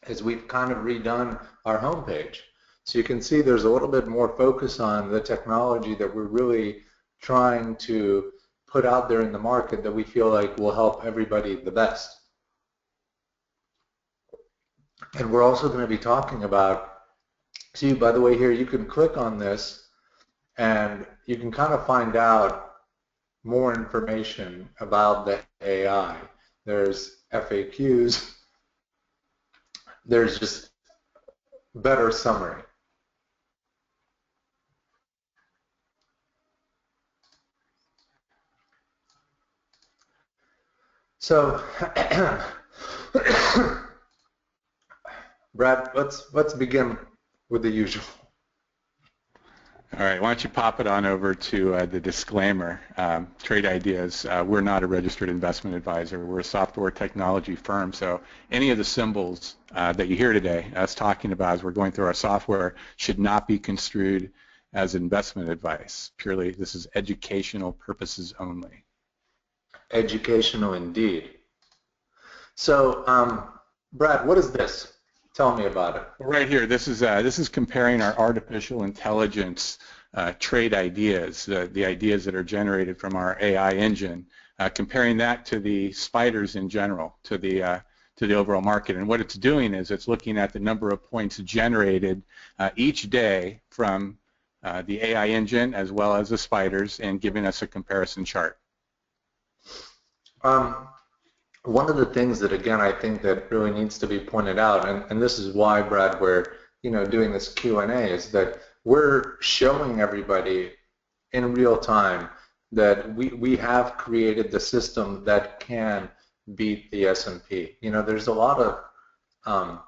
is we've kind of redone our homepage. So you can see there's a little bit more focus on the technology that we're really trying to put out there in the market that we feel like will help everybody the best. And we're also going to be talking about, see, by the way, here you can click on this and you can kind of find out more information about the AI. There's FAQs, there's just better summary. So, Brad, let's begin with the usual. All right, why don't you pop it on over to the disclaimer. Trade Ideas, we're not a registered investment advisor. We're a software technology firm, so any of the symbols that you hear today, us talking about as we're going through our software, should not be construed as investment advice. Purely, this is educational purposes only. Educational indeed. So, Brad, what is this? Tell me about it. Right here, this is comparing our artificial intelligence trade ideas, the ideas that are generated from our AI engine, comparing that to the spiders in general, to the overall market. And what it's doing is it's looking at the number of points generated each day from the AI engine as well as the spiders, and giving us a comparison chart. One of the things that, again, I think that really needs to be pointed out, and this is why, Brad, we're doing this Q&A, is that we're showing everybody in real time that we have created the system that can beat the S&P. There's a lot of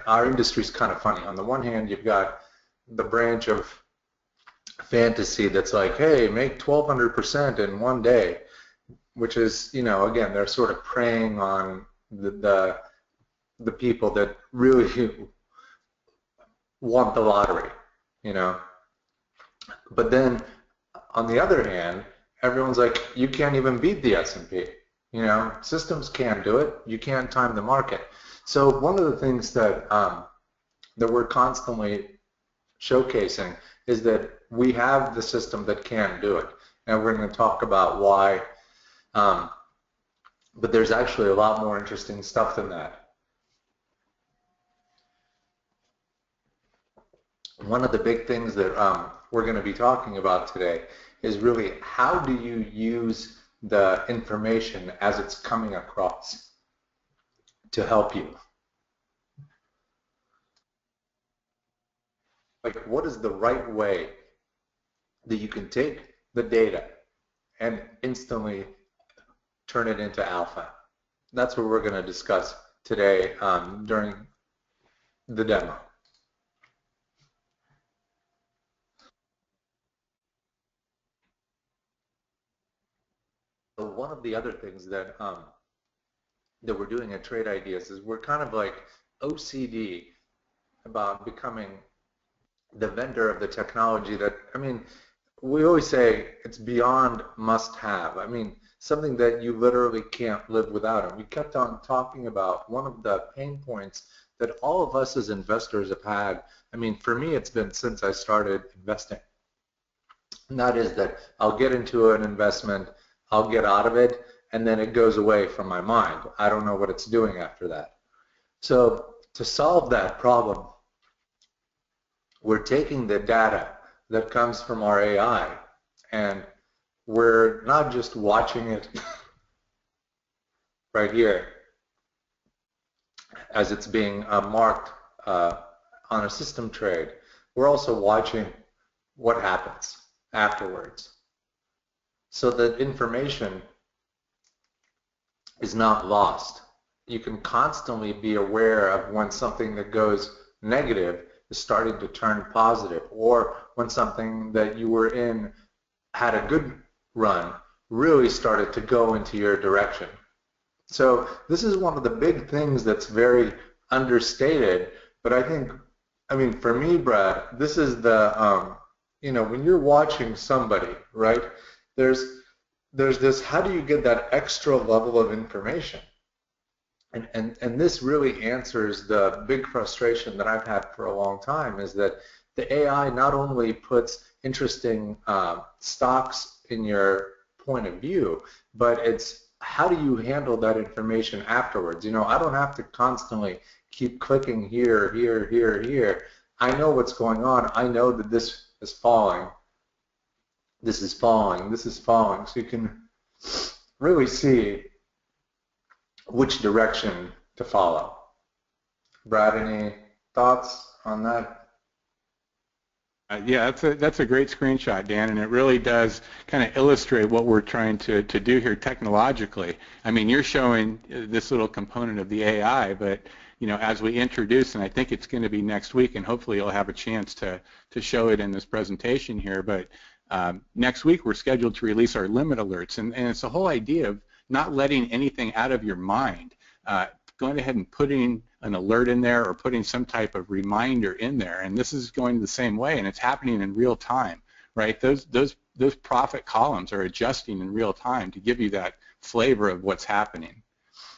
our industry's kind of funny. On the one hand, you've got the branch of fantasy that's like, hey, make 1,200% in one day, which is, again, they're sort of preying on the people that really want the lottery, But then, on the other hand, everyone's like, you can't even beat the S&P. Systems can't do it. You can't time the market. So one of the things that that we're constantly showcasing is that we have the system that can do it, and we're going to talk about why. But there's actually a lot more interesting stuff than that. One of the big things that we're going to be talking about today is really how do you use the information as it's coming across to help you. Like, what is the right way that you can take the data and instantly turn it into alpha? That's what we're going to discuss today during the demo. So one of the other things that that we're doing at Trade Ideas is we're kind of like OCD about becoming the vendor of the technology that, we always say it's beyond must-have. Something that you literally can't live without. And we kept on talking about one of the pain points that all of us as investors have had. For me, it's been since I started investing. And that is that I'll get into an investment, I'll get out of it, and then it goes away from my mind. I don't know what it's doing after that. So to solve that problem, we're taking the data that comes from our AI, and we're not just watching it right here as it's being marked on a system trade. We're also watching what happens afterwards, so that information is not lost. You can constantly be aware of when something that goes negative is starting to turn positive, or when something that you were in had a good run really started to go into your direction. So this is one of the big things that's very understated, but I think, for me, Brad, this is the, when you're watching somebody, right, there's this, how do you get that extra level of information? And this really answers the big frustration that I've had for a long time, is that the AI not only puts interesting stocks in your point of view, but it's how do you handle that information afterwards? You know, I don't have to constantly keep clicking here, here, here, here. I know what's going on. I know that this is falling, this is falling, this is falling. So you can really see which direction to follow. Brad, any thoughts on that? Yeah, that's a great screenshot, Dan, and it really does kind of illustrate what we're trying to do here technologically. I mean, you're showing this little component of the AI, but you know, as we introduce, and I think it's going to be next week, and hopefully you'll have a chance to show it in this presentation here. But next week we're scheduled to release our limit alerts, and it's the whole idea of not letting anything out of your mind. Going ahead and putting an alert in there or putting some type of reminder in there, and this is going the same way, and it's happening in real time, right? Those profit columns are adjusting in real time to give you that flavor of what's happening.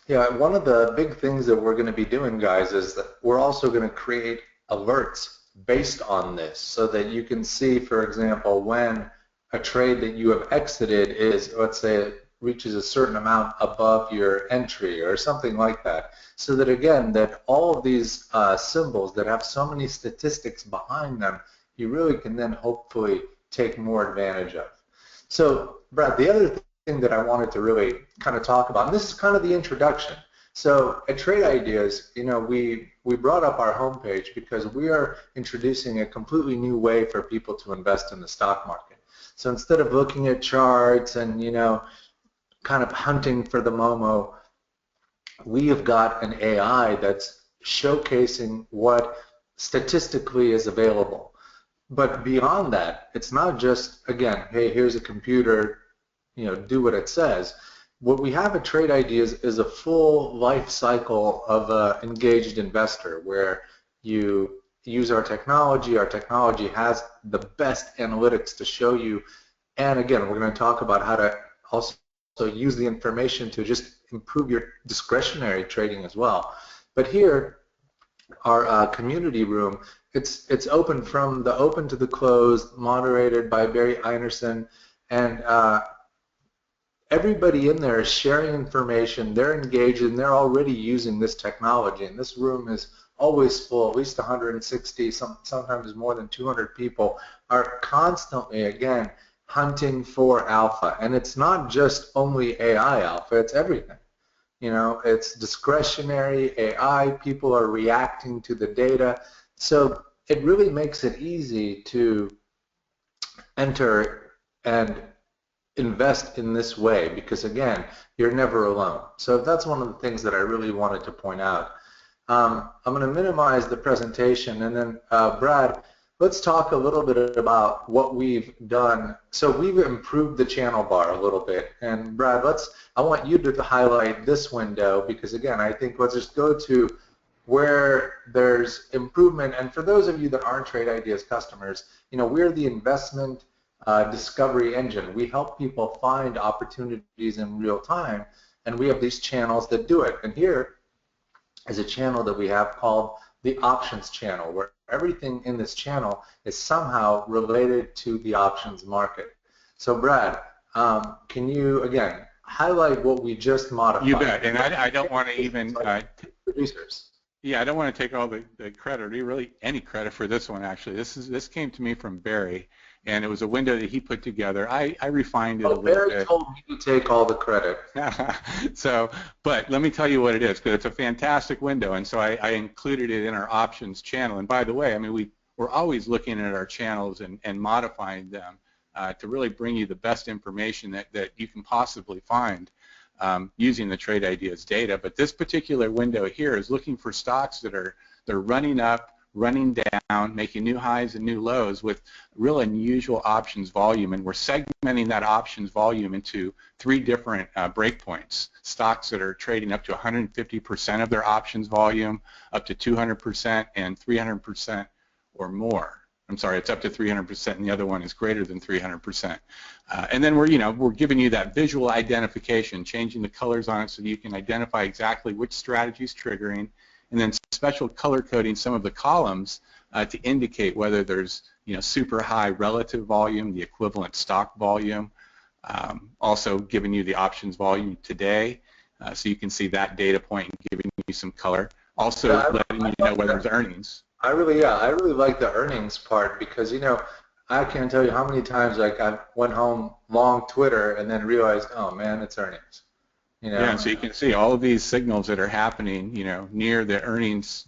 Yeah, one of the big things that we're going to be doing, guys, is that we're also going to create alerts based on this, so that you can see, for example, when a trade that you have exited is, let's say, it reaches a certain amount above your entry or something like that, so that again, that all of these symbols that have so many statistics behind them, you really can then hopefully take more advantage of. So Brad, the other thing that I wanted to really kind of talk about, and this is kind of the introduction. So at Trade Ideas, you know, we brought up our homepage because we are introducing a completely new way for people to invest in the stock market. So instead of looking at charts and, you know, kind of hunting for the Momo, we have got an AI that's showcasing what statistically is available. But beyond that, it's not just, again, hey, here's a computer, you know, do what it says. What we have at Trade Ideas is a full life cycle of an engaged investor, where you use our technology. Our technology has the best analytics to show you, and again, we're going to talk about how to also use the information to just improve your discretionary trading as well. But here, our community room, it's open from the open to the closed, moderated by Barry Einerson, and everybody in there is sharing information. They're engaged, and they're already using this technology. And this room is always full. At least 160, sometimes more than 200 people are constantly, again, hunting for alpha. And it's not just only AI alpha, it's everything. You know, it's discretionary AI, people are reacting to the data. So it really makes it easy to enter and invest in this way, because again, you're never alone. So that's one of the things that I really wanted to point out. I'm going to minimize the presentation, and then Brad, let's talk a little bit about what we've done. So we've improved the channel bar a little bit, and Brad, I want you to highlight this window, because again, I think let's just go to where there's improvement. And for those of you that aren't Trade Ideas customers, you know, we're the investment discovery engine. We help people find opportunities in real time, and we have these channels that do it. And here is a channel that we have called the options channel, where everything in this channel is somehow related to the options market. So Brad, can you again highlight what we just modified? You bet. And I don't want to even producers. Yeah, I don't want to take all the credit, or really any credit for this one. Actually, this came to me from Barry, and it was a window that he put together. I refined it a little bit. Barry told me to take all the credit. So, but let me tell you what it is, because it's a fantastic window, and so I included it in our options channel. And by the way, I mean, we're always looking at our channels and modifying them to really bring you the best information that you can possibly find using the Trade Ideas data. But this particular window here is looking for stocks that are running up, running down, making new highs and new lows with real unusual options volume, and we're segmenting that options volume into 3 different breakpoints. Stocks that are trading up to 150% of their options volume, up to 200%, and 300% or more. I'm sorry, it's up to 300%, and the other one is greater than 300%. And then we're giving you that visual identification, changing the colors on it so that you can identify exactly which strategy is triggering, and then special color coding some of the columns to indicate whether there's super high relative volume, the equivalent stock volume. Also giving you the options volume today, so you can see that data point and giving you some color. Also letting you know whether there's earnings. I really like the earnings part because I can't tell you how many times like I went home long Twitter and then realized, oh man, it's earnings. Yeah, and so you can see all of these signals that are happening, near their earnings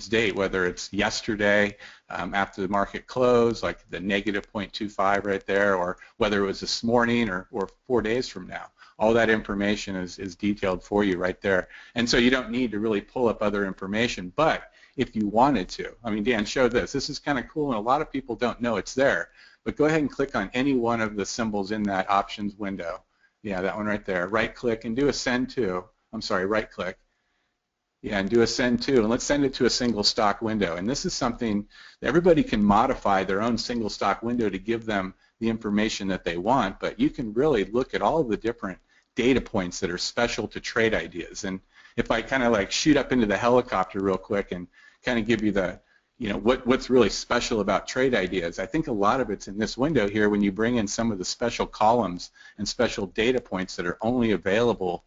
date, whether it's yesterday after the market closed, like the negative 0.25 right there, or whether it was this morning or 4 days from now. All that information is detailed for you right there. And so you don't need to really pull up other information, but if you wanted to, I mean, Dan showed this. This is kind of cool, and a lot of people don't know it's there. But go ahead and click on any one of the symbols in that options window. Yeah, that one right there. Right-click and do a send to. I'm sorry, right-click. Yeah, and do a send to, and let's send it to a single stock window. And this is something that everybody can modify their own single stock window to give them the information that they want, but you can really look at all of the different data points that are special to trade ideas. And if I kind of like shoot up into the helicopter real quick and kind of give you the, what's really special about trade ideas, I think a lot of it's in this window here when you bring in some of the special columns and special data points that are only available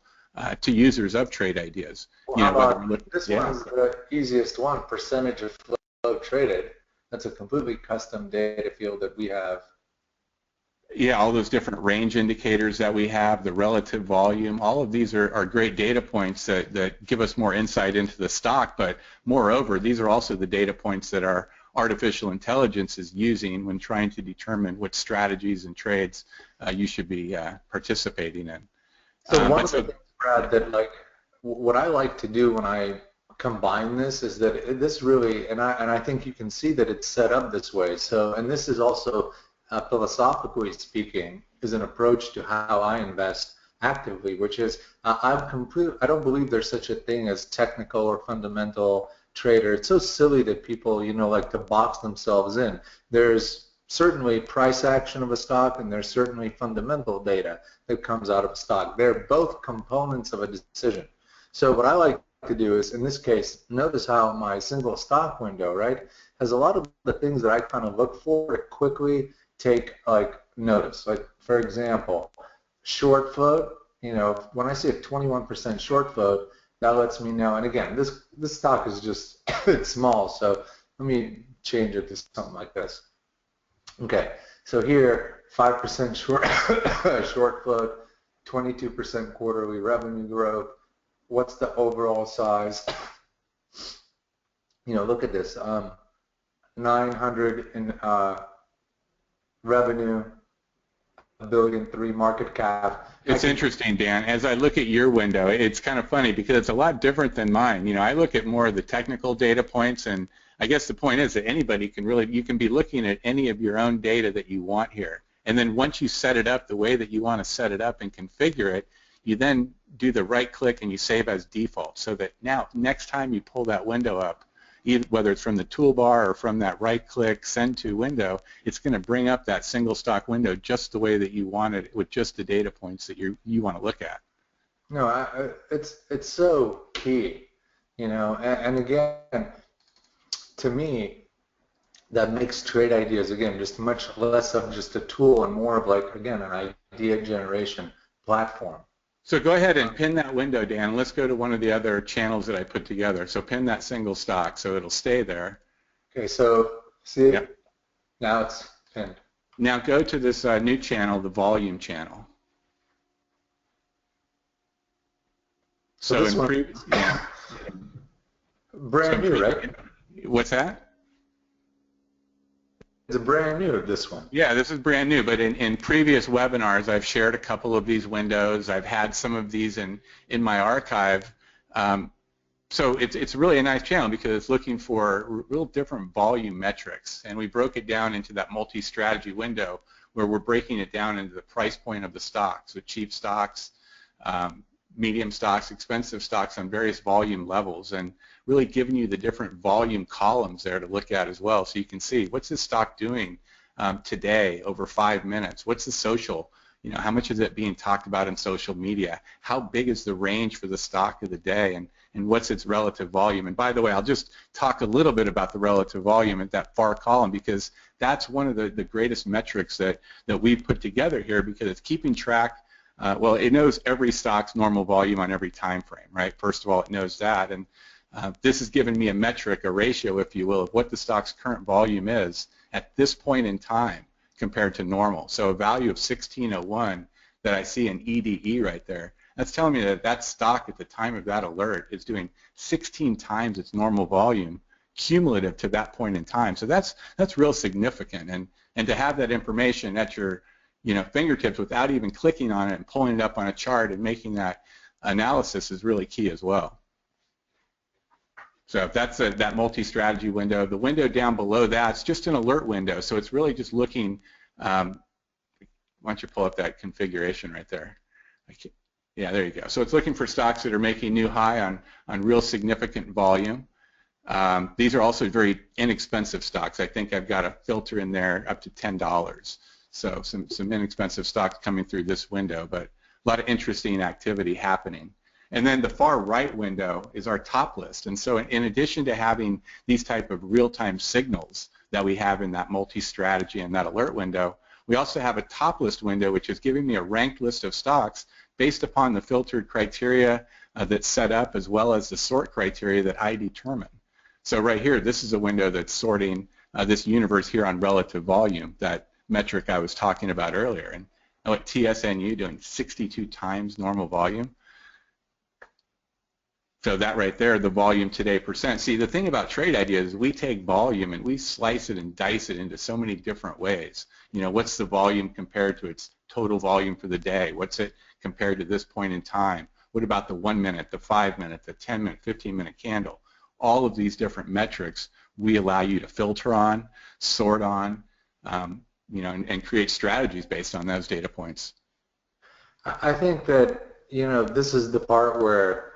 to users of trade ideas. Well, this one's the easiest one, percentage of flow traded. That's a completely custom data field that we have. Yeah, all those different range indicators that we have, the relative volume, all of these are great data points that give us more insight into the stock, but moreover, these are also the data points that our artificial intelligence is using when trying to determine what strategies and trades you should be participating in. So one of the things, Brad, that like what I like to do when I combine this is that this really, and I think you can see that it's set up this way. So, and this is also philosophically speaking, is an approach to how I invest actively, which is I don't believe there's such a thing as technical or fundamental trader. It's so silly that people, like to box themselves in. There's certainly price action of a stock, and there's certainly fundamental data that comes out of a stock. They're both components of a decision. So what I like to do is, in this case, notice how my single stock window, right, has a lot of the things that I kind of look for to quickly take notice. Like for example, short float. When I see a 21% short float, that lets me know. And again, this stock is just it's small, so let me change it to something like this. Okay, so here 5% short short float, 22% quarterly revenue growth. What's the overall size? Look at this. 900 in revenue, $1.3 billion market cap. It's interesting, Dan. As I look at your window, it's kind of funny because it's a lot different than mine. I look at more of the technical data points, and I guess the point is that anybody can you can be looking at any of your own data that you want here. And then once you set it up the way that you want to set it up and configure it, you then do the right click and you save as default, so that now next time you pull that window up, whether it's from the toolbar or from that right-click send to window, it's going to bring up that single stock window just the way that you want it, with just the data points that you want to look at. No, it's so key, and again, to me, that makes trade ideas again just much less of just a tool and more of like again an idea generation platform. So go ahead and pin that window, Dan. Let's go to one of the other channels that I put together. So pin that single stock so it'll stay there. Okay, so see, yep. Now it's pinned. Now go to this new channel, the volume channel. So this one, yeah. Brand new, right? What's that? It's brand new, this one. Yeah, this is brand new, but in previous webinars, I've shared a couple of these windows. I've had some of these in my archive. So it's really a nice channel because it's looking for real different volume metrics, and we broke it down into that multi-strategy window where we're breaking it down into the price point of the stocks, with cheap stocks, medium stocks, expensive stocks on various volume levels, and really giving you the different volume columns there to look at as well, so you can see what's this stock doing today over 5 minutes. What's the social? How much is it being talked about in social media? How big is the range for the stock of the day, and what's its relative volume? And by the way, I'll just talk a little bit about the relative volume at that far column, because that's one of the greatest metrics that we've put together here, because it's keeping track. Well, it knows every stock's normal volume on every time frame, right? First of all, it knows that, and this is giving me a metric, a ratio, if you will, of what the stock's current volume is at this point in time compared to normal. So a value of 1601 that I see in EDE right there, that's telling me that that stock at the time of that alert is doing 16 times its normal volume cumulative to that point in time. So that's real significant, and to have that information at your fingertips without even clicking on it and pulling it up on a chart and making that analysis is really key as well. So if that's that multi-strategy window, the window down below that's just an alert window. So it's really just looking, why don't you pull up that configuration right there? Yeah, there you go. So it's looking for stocks that are making new high on real significant volume. These are also very inexpensive stocks. I think I've got a filter in there up to $10. So some inexpensive stocks coming through this window, but a lot of interesting activity happening. And then the far right window is our top list. And so in addition to having these type of real-time signals that we have in that multi-strategy and that alert window, we also have a top list window, which is giving me a ranked list of stocks based upon the filtered criteria that's set up, as well as the sort criteria that I determine. So right here, this is a window that's sorting this universe here on relative volume, that metric I was talking about earlier. And what TSNU doing 62 times normal volume. So that right there, the volume today percent. See, the thing about trade ideas is we take volume and we slice it and dice it into so many different ways. What's the volume compared to its total volume for the day? What's it compared to this point in time? What about the 1 minute, the 5 minute, the 10 minute, 15 minute candle? All of these different metrics we allow you to filter on, sort on, and create strategies based on those data points. I think that, this is the part where,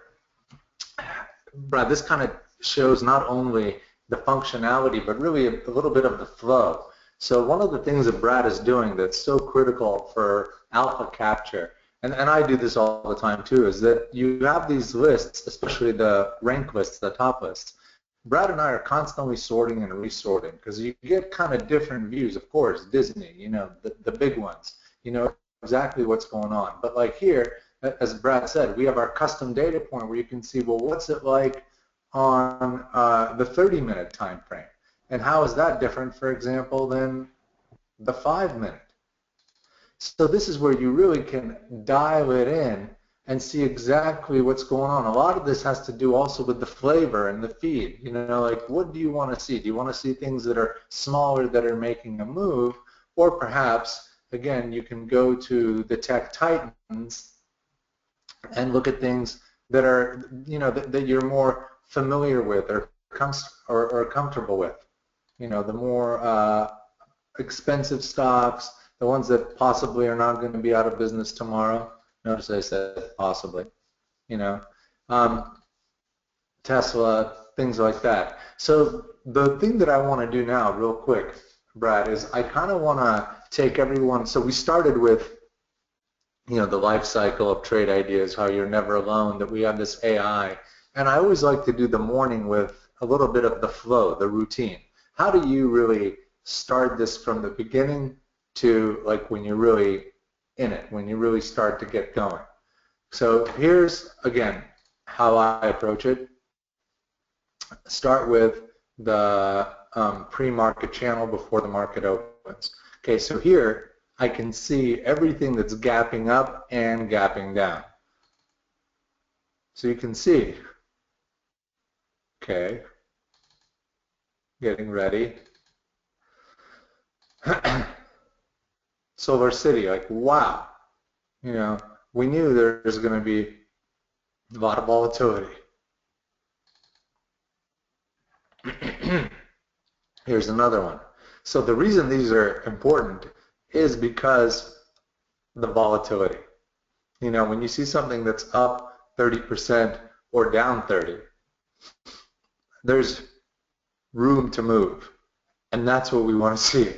Brad, this kind of shows not only the functionality, but really a little bit of the flow. So one of the things that Brad is doing that's so critical for alpha capture, and I do this all the time too, is that you have these lists, especially the rank lists, the top lists. Brad and I are constantly sorting and resorting, because you get kind of different views. Of course, Disney, the big ones, exactly what's going on. But like here, as Brad said, we have our custom data point where you can see, well, what's it like on the 30-minute time frame? And how is that different, for example, than the 5-minute? So this is where you really can dial it in and see exactly what's going on. A lot of this has to do also with the flavor and the feed. Like, what do you want to see? Do you want to see things that are smaller that are making a move? Or perhaps, again, you can go to the tech titans and look at things that are, that you're more familiar with or comfortable with. The more expensive stocks, the ones that possibly are not going to be out of business tomorrow. Notice I said possibly. Tesla, things like that. So the thing that I want to do now, real quick, Brad, is I kind of want to take everyone. So we started with the life cycle of trade ideas, how you're never alone, that we have this AI. And I always like to do the morning with a little bit of the flow, the routine. How do you really start this from the beginning to like when you're really in it, when you really start to get going? So here's, again, how I approach it. Start with the pre-market channel before the market opens. Okay, so here I can see everything that's gapping up and gapping down. So you can see, okay, getting ready. Silver City, like, wow, we knew there's going to be a lot of volatility. Here's another one. So the reason these are important is because the volatility. When you see something that's up 30% or down 30, there's room to move, and that's what we want to see.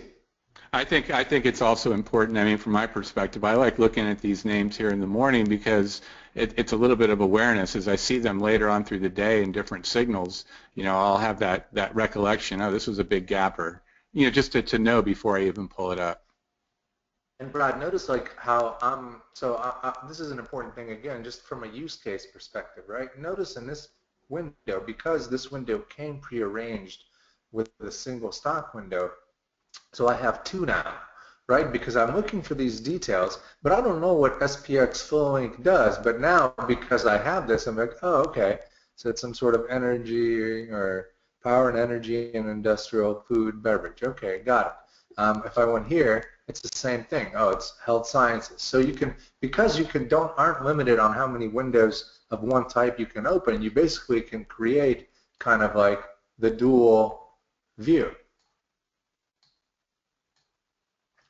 I think it's also important. I mean, from my perspective, I like looking at these names here in the morning because it's a little bit of awareness. As I see them later on through the day in different signals, I'll have that recollection. Oh, this was a big gapper. Just to know before I even pull it up. And Brad, notice like how this is an important thing again, just from a use case perspective, right? Notice in this window, because this window came prearranged with the single stock window, so I have two now, right? Because I'm looking for these details, but I don't know what SPX full link does. But now, because I have this, I'm like, oh, okay. So it's some sort of energy or power and energy and industrial food beverage. Okay, got it. If I went here, it's the same thing. Oh, it's health sciences. So you can, because you aren't limited on how many windows of one type you can open, you basically can create kind of like the dual view.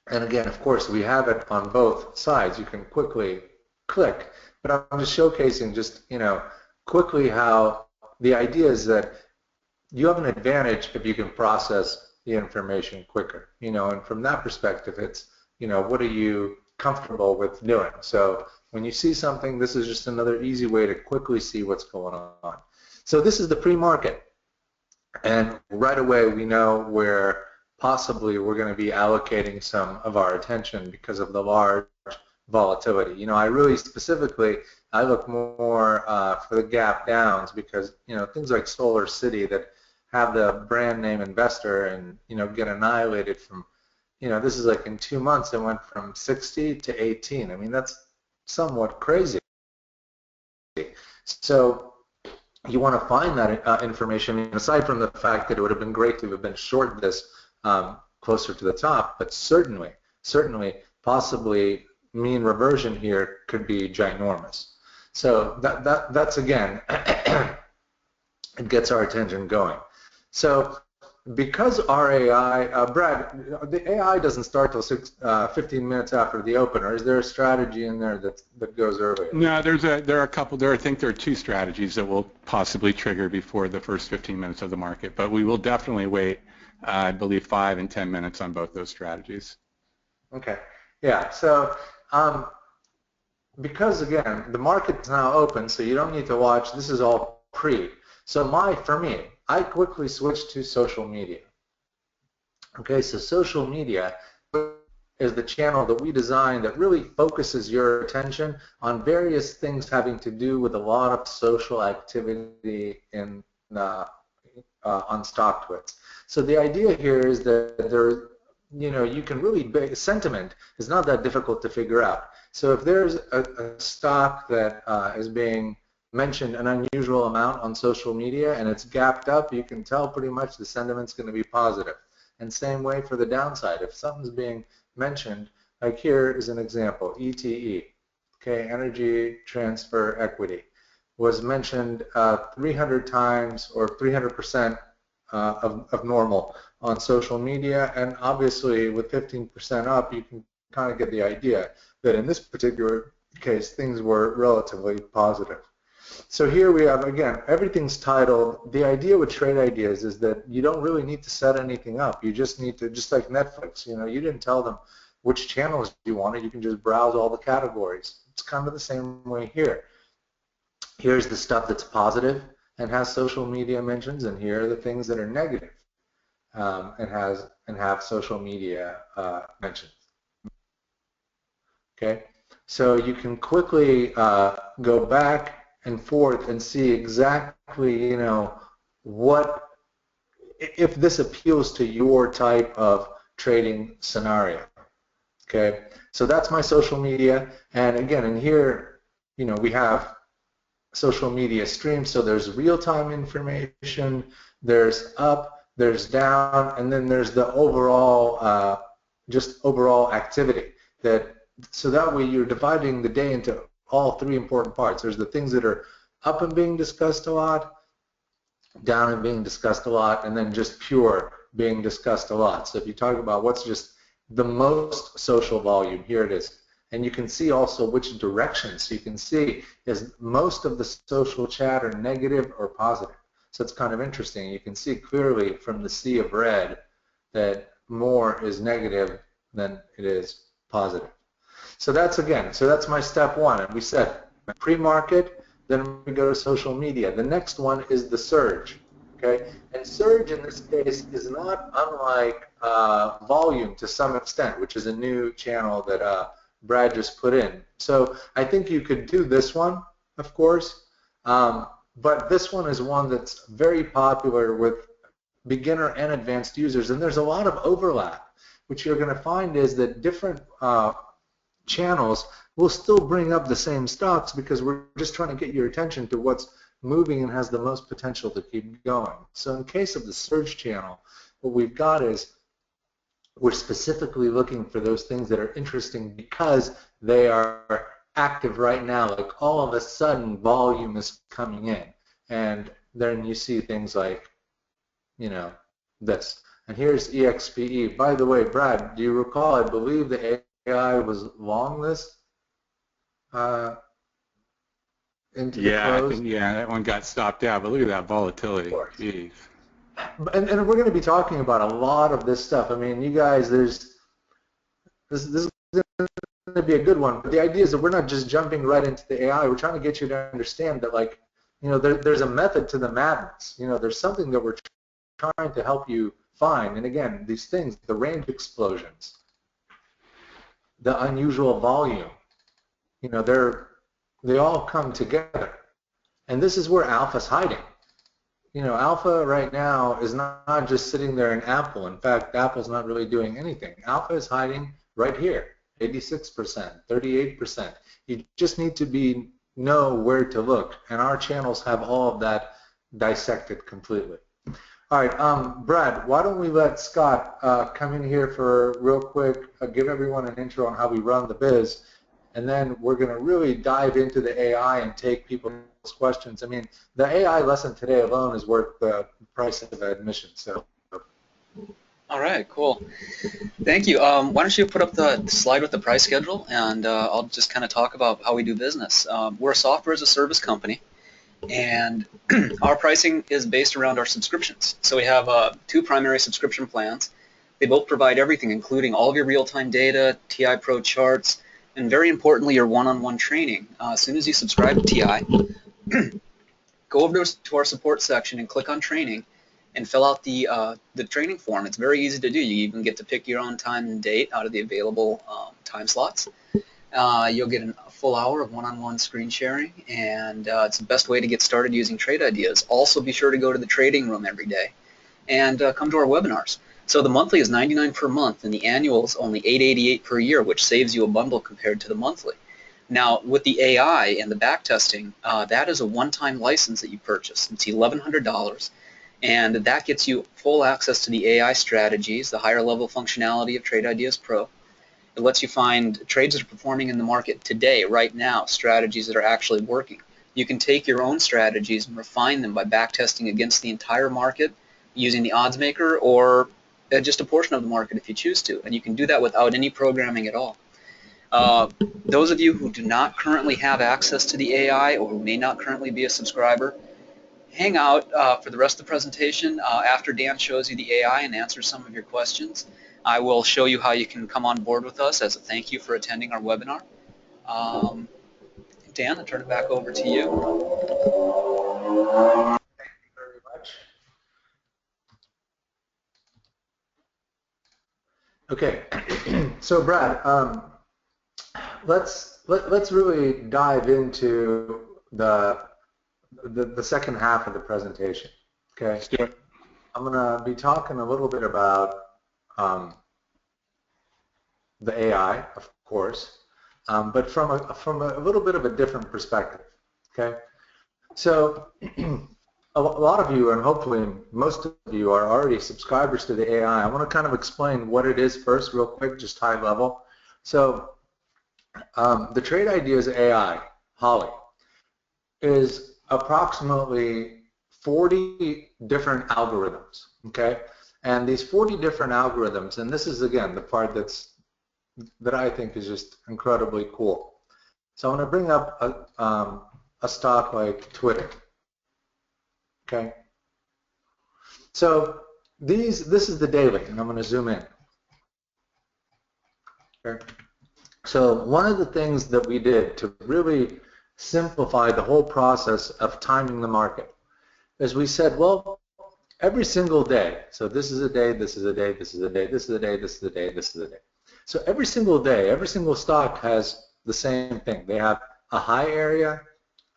And again, of course, we have it on both sides. You can quickly click, but I'm just showcasing just, quickly how the idea is that you have an advantage if you can process the information quicker, and from that perspective, it's, what are you comfortable with doing? So when you see something, this is just another easy way to quickly see what's going on. So this is the pre-market, and right away we know where possibly we're going to be allocating some of our attention because of the large volatility. I really specifically, I look more for the gap downs because, things like Solar City that have the brand name investor and, get annihilated from, this is like in 2 months it went from 60 to 18. I mean, that's somewhat crazy. So you want to find that information, aside from the fact that it would have been great to have been short this closer to the top, but certainly, possibly mean reversion here could be ginormous. So that's again, it gets our attention going. So because our AI, Brad, the AI doesn't start till 15 minutes after the open, or is there a strategy in there that goes earlier? No, there are a couple. I think there are two strategies that will possibly trigger before the first 15 minutes of the market, but we will definitely wait, I believe, 5 and 10 minutes on both those strategies. Okay. Yeah. So because again, the market's now open, so you don't need to watch. This is all pre. So for me, I quickly switched to social media. Okay, so social media is the channel that we designed that really focuses your attention on various things having to do with a lot of social activity in on StockTwits. So the idea here is that you can really, sentiment is not that difficult to figure out. So if there's a stock that is being mentioned an unusual amount on social media and it's gapped up, you can tell pretty much the sentiment's going to be positive. And same way for the downside. If something's being mentioned, like here is an example, ETE, okay, Energy Transfer Equity, was mentioned 300 times or 300% of normal on social media, and obviously with 15% up, you can kind of get the idea that in this particular case, things were relatively positive. So here we have, again, everything's titled. The idea with trade ideas is that you don't really need to set anything up. You just need to, just like Netflix, you didn't tell them which channels you wanted. You can just browse all the categories. It's kind of the same way here. Here's the stuff that's positive and has social media mentions, and here are the things that are negative and have social media mentions. Okay, so you can quickly go back and forth and see exactly, what, if this appeals to your type of trading scenario. Okay, so that's my social media, and again, in here, we have social media streams, so there's real-time information, there's up, there's down, and then there's the overall, just overall activity. So that way you're dividing the day into all three important parts. There's the things that are up and being discussed a lot, down and being discussed a lot, and then just pure being discussed a lot. So if you talk about what's just the most social volume, here it is. And you can see also which direction. So you can see is most of the social chatter negative or positive. So it's kind of interesting. You can see clearly from the sea of red that more is negative than it is positive. So that's my step one. And we said pre-market, then we go to social media. The next one is the surge. Okay, and surge in this case is not unlike volume to some extent, which is a new channel that Brad just put in. So I think you could do this one, of course, but this one is one that's very popular with beginner and advanced users, and there's a lot of overlap. What you're going to find is that different channels will still bring up the same stocks because we're just trying to get your attention to what's moving and has the most potential to keep going. So in case of the surge channel, what we've got is we're specifically looking for those things that are interesting because they are active right now. Like all of a sudden volume is coming in, and then you see things like, you know, this. And here's EXPE. By the way, Brad, do you recall, I believe the AI was long this into the close? Yeah, that one got stopped out, but look at that volatility. Jeez. And we're going to be talking about a lot of this stuff. I mean, you guys, this is going to be a good one. But the idea is that we're not just jumping right into the AI. We're trying to get you to understand that, like, you know, there's a method to the madness. You know, there's something that we're trying to help you find. And again, these things, the range explosions, the unusual volume, you know, they all come together. And this is where alpha's hiding. You know, alpha right now is not just sitting there in Apple. In fact, Apple's not really doing anything. Alpha is hiding right here, 86%, 38%. You just need to know where to look, and our channels have all of that dissected completely. All right, Brad, why don't we let Scott come in here for real quick, give everyone an intro on how we run the biz, and then we're going to really dive into the AI and take people's questions. I mean, the AI lesson today alone is worth the price of admission. So. All right, cool. Thank you. Why don't you put up the slide with the price schedule, and I'll just kind of talk about how we do business. We're a software as a service company, and our pricing is based around our subscriptions. So we have 2 primary subscription plans. They both provide everything, including all of your real-time data, TI Pro charts, and very importantly, your one-on-one training. As soon as you subscribe to TI, go over to our support section and click on training and fill out the training form. It's very easy to do. You even get to pick your own time and date out of the available time slots. You'll get a full hour of one-on-one screen sharing, and it's the best way to get started using trade ideas. Also, be sure to go to the trading room every day and come to our webinars. So the monthly is $99 per month, and the annual is only $888 per year, which saves you a bundle compared to the monthly. Now, with the AI and the backtesting, that is a one-time license that you purchase. It's $1,100, and that gets you full access to the AI strategies, the higher-level functionality of Trade Ideas Pro. It lets you find trades that are performing in the market today, right now, strategies that are actually working. You can take your own strategies and refine them by backtesting against the entire market using the odds maker or just a portion of the market if you choose to, and you can do that without any programming at all. Those of you who do not currently have access to the AI or who may not currently be a subscriber, hang out for the rest of the presentation after Dan shows you the AI and answers some of your questions. I will show you how you can come on board with us as a thank you for attending our webinar. Dan, I'll turn it back over to you. Thank you very much. Okay, so Brad, let's really dive into the second half of the presentation. Okay, Let's do it. I'm going to be talking a little bit about the AI, of course, but from a little bit of a different perspective. Okay, so a lot of you, and hopefully most of you, are already subscribers to the AI. I want to kind of explain what it is first, real quick, just high level. So the Trade Ideas AI, Holly, is approximately 40 different algorithms. Okay, and these 40 different algorithms, and this is again the part that I think is just incredibly cool. So I'm going to bring up a stock like Twitter. Okay, So this is the daily, and I'm going to zoom in. Okay. So one of the things that we did to really simplify the whole process of timing the market is we said, well, every single day, so this is a day, this is a day, this is a day, this is a day, this is a day, this is a day. So every single day, every single stock has the same thing. They have a high area,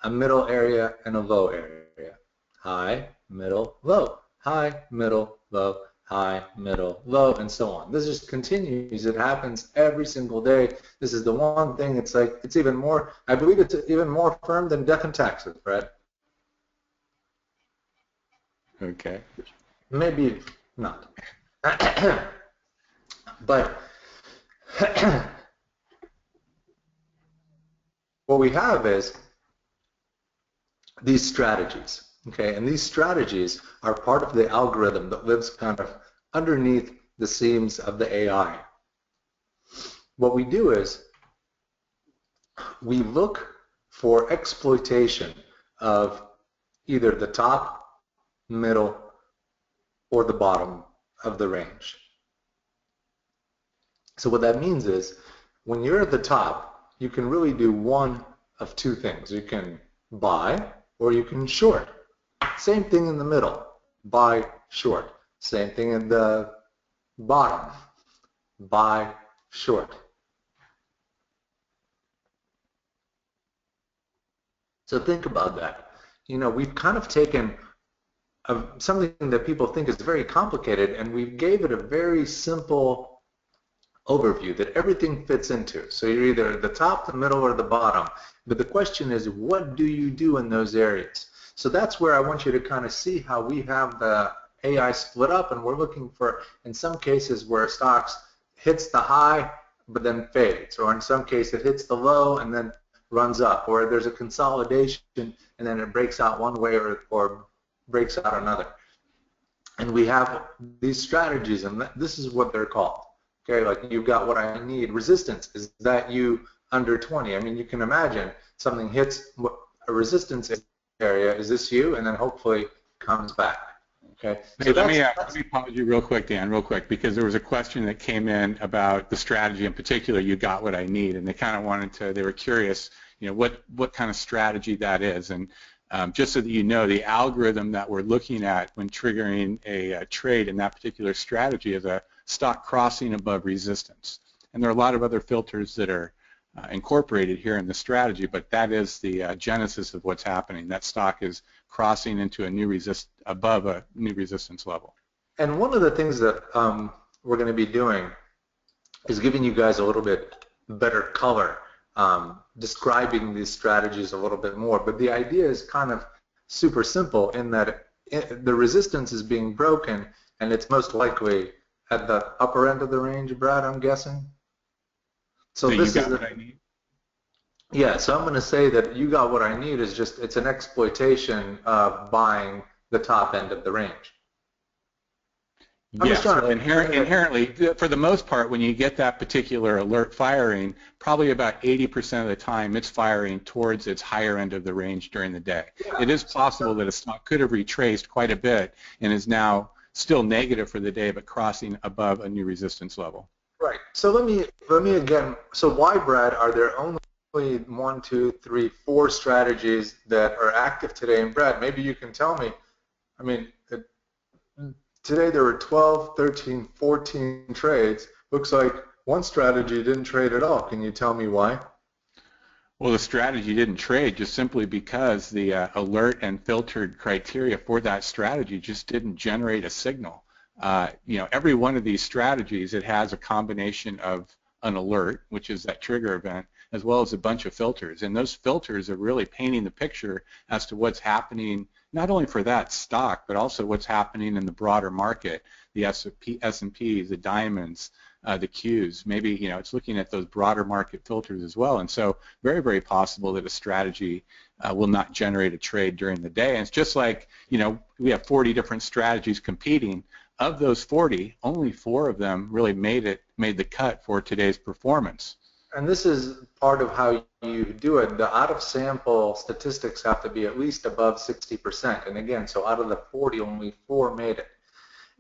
a middle area, and a low area. High, middle, low. High, middle, low. High, middle, low, and so on. This just continues. It happens every single day. This is the one thing. It's like it's even more. I believe it's even more firm than death and taxes, Brad. Okay. Maybe not. But what we have is these strategies. Okay, and these strategies are part of the algorithm that lives kind of underneath the seams of the AI. What we do is we look for exploitation of either the top, middle, or the bottom of the range. So what that means is when you're at the top, you can really do one of two things. You can buy or you can short. Same thing in the middle, buy, short. Same thing in the bottom, buy, short. So think about that. You know, we've kind of taken something that people think is very complicated and we gave it a very simple overview that everything fits into. So you're either at the top, the middle, or the bottom. But the question is, what do you do in those areas? So that's where I want you to kind of see how we have the AI split up, and we're looking for, in some cases, where stocks hits the high but then fades, or in some cases it hits the low and then runs up, or there's a consolidation and then it breaks out one way or breaks out another. And we have these strategies, and this is what they're called. Okay, like you've got what I need. Resistance, is that you under 20? I mean, you can imagine something hits a resistance area. Is this you? And then hopefully comes back. Okay. So let me pause you real quick, Dan, real quick, because there was a question that came in about the strategy in particular. You got what I need, and they kind of wanted to. They were curious, you know, what kind of strategy that is, and just so that you know, the algorithm that we're looking at when triggering a trade in that particular strategy is a stock crossing above resistance. And there are a lot of other filters that are incorporated here in the strategy, but that is the genesis of what's happening. That stock is crossing into a new above a new resistance level. And one of the things that we're going to be doing is giving you guys a little bit better color, describing these strategies a little bit more. But the idea is kind of super simple in that the resistance is being broken, and it's most likely at the upper end of the range, Brad, I'm guessing. So this you got what I need? Yeah, so I'm going to say that you got what I need is just, it's an exploitation of buying the top end of the range. Yes, well, inherently, for the most part, when you get that particular alert firing, probably about 80% of the time it's firing towards its higher end of the range during the day. Yeah. It is possible that a stock could have retraced quite a bit and is now still negative for the day, but crossing above a new resistance level. Right. So let me again. So why, Brad, are there only 1, 2, 3, 4 strategies that are active today? And Brad, maybe you can tell me. I mean, today there were 12, 13, 14 trades. Looks like one strategy didn't trade at all. Can you tell me why? Well, the strategy didn't trade just simply because the alert and filtered criteria for that strategy just didn't generate a signal. You know, every one of these strategies, it has a combination of an alert, which is that trigger event, as well as a bunch of filters. And those filters are really painting the picture as to what's happening, not only for that stock, but also what's happening in the broader market, the S&Ps, the diamonds, the Qs. Maybe, you know, it's looking at those broader market filters as well. And so very, very possible that a strategy will not generate a trade during the day. And it's just like, you know, we have 40 different strategies competing. Of those 40, only 4 of them really made the cut for today's performance. And this is part of how you do it. The out-of-sample statistics have to be at least above 60%. And again, so out of the 40, only 4 made it.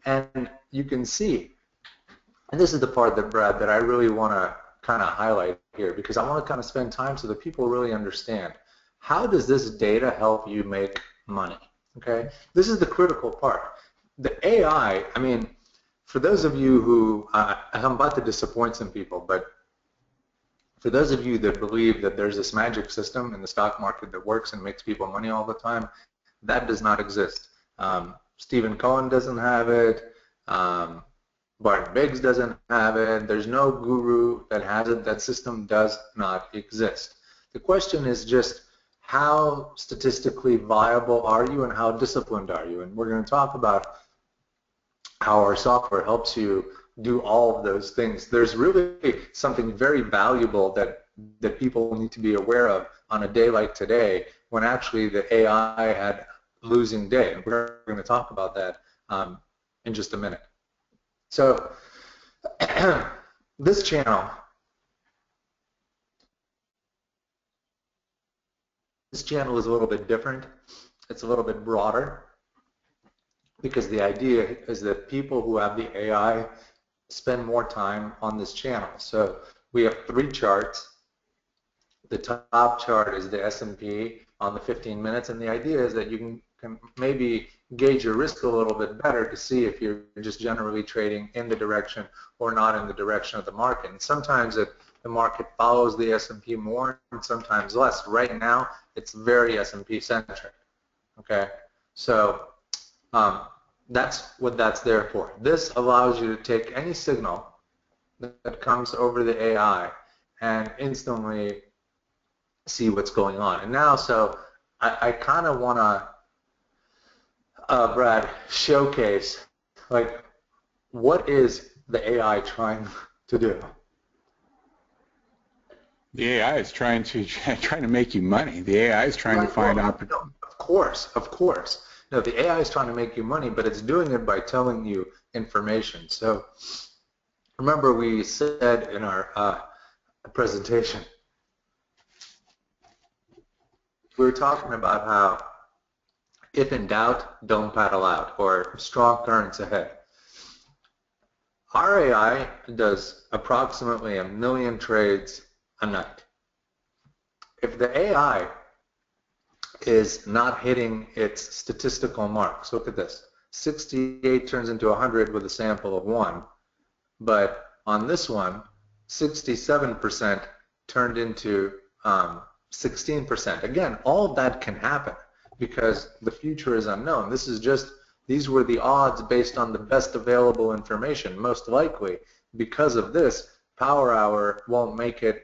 And you can see, and this is the part that, Brad, that I really want to kind of highlight here, because I want to kind of spend time so that people really understand, how does this data help you make money? Okay, this is the critical part. The AI, I mean, for those of you who, I'm about to disappoint some people, but for those of you that believe that there's this magic system in the stock market that works and makes people money all the time, that does not exist. Stephen Cohen doesn't have it. Bart Biggs doesn't have it. There's no guru that has it. That system does not exist. The question is just, how statistically viable are you and how disciplined are you? And we're going to talk about how our software helps you do all of those things. There's really something very valuable that people need to be aware of on a day like today, when actually the AI had a losing day. And we're going to talk about that in just a minute. So this channel is a little bit different. It's a little bit broader, because the idea is that people who have the AI spend more time on this channel. So we have 3 charts. The top chart is the S&P on the 15 minutes, and the idea is that you can maybe gauge your risk a little bit better to see if you're just generally trading in the direction or not in the direction of the market. And sometimes the market follows the S&P more, and sometimes less. Right now, it's very S&P centric. Okay, so that's what that's there for. This allows you to take any signal that comes over the AI and instantly see what's going on. And now, so I kind of want to, Brad, showcase, like, what is the AI trying to do? The AI is trying to make you money. The AI is trying to find opportunities. No, of course. No, the AI is trying to make you money, but it's doing it by telling you information. So remember, we said in our presentation, we were talking about how, if in doubt, don't paddle out, or strong currents ahead. Our AI does approximately 1 million trades a night. If the AI is not hitting its statistical marks, look at this. 68 turns into 100 with a sample of 1, but on this one, 67% turned into 16%. Again, all of that can happen because the future is unknown. These were the odds based on the best available information. Most likely, because of this, Power Hour won't make it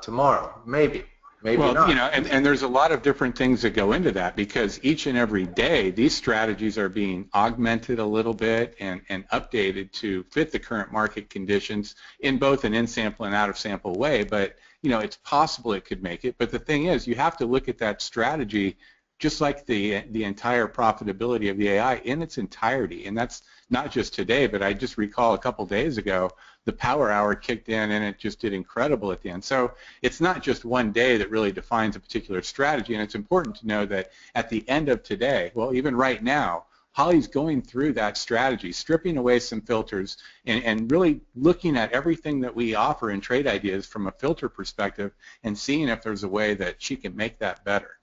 tomorrow. Maybe not. You know, and there's a lot of different things that go into that, because each and every day these strategies are being augmented a little bit and updated to fit the current market conditions in both an in-sample and out-of-sample way. But, you know, it's possible it could make it. But the thing is, you have to look at that strategy just like the entire profitability of the AI in its entirety. And that's not just today, but I just recall a couple days ago, the Power Hour kicked in and it just did incredible at the end. So it's not just one day that really defines a particular strategy, and it's important to know that at the end of today, well, even right now, Holly's going through that strategy, stripping away some filters and really looking at everything that we offer in trade ideas from a filter perspective and seeing if there's a way that she can make that better.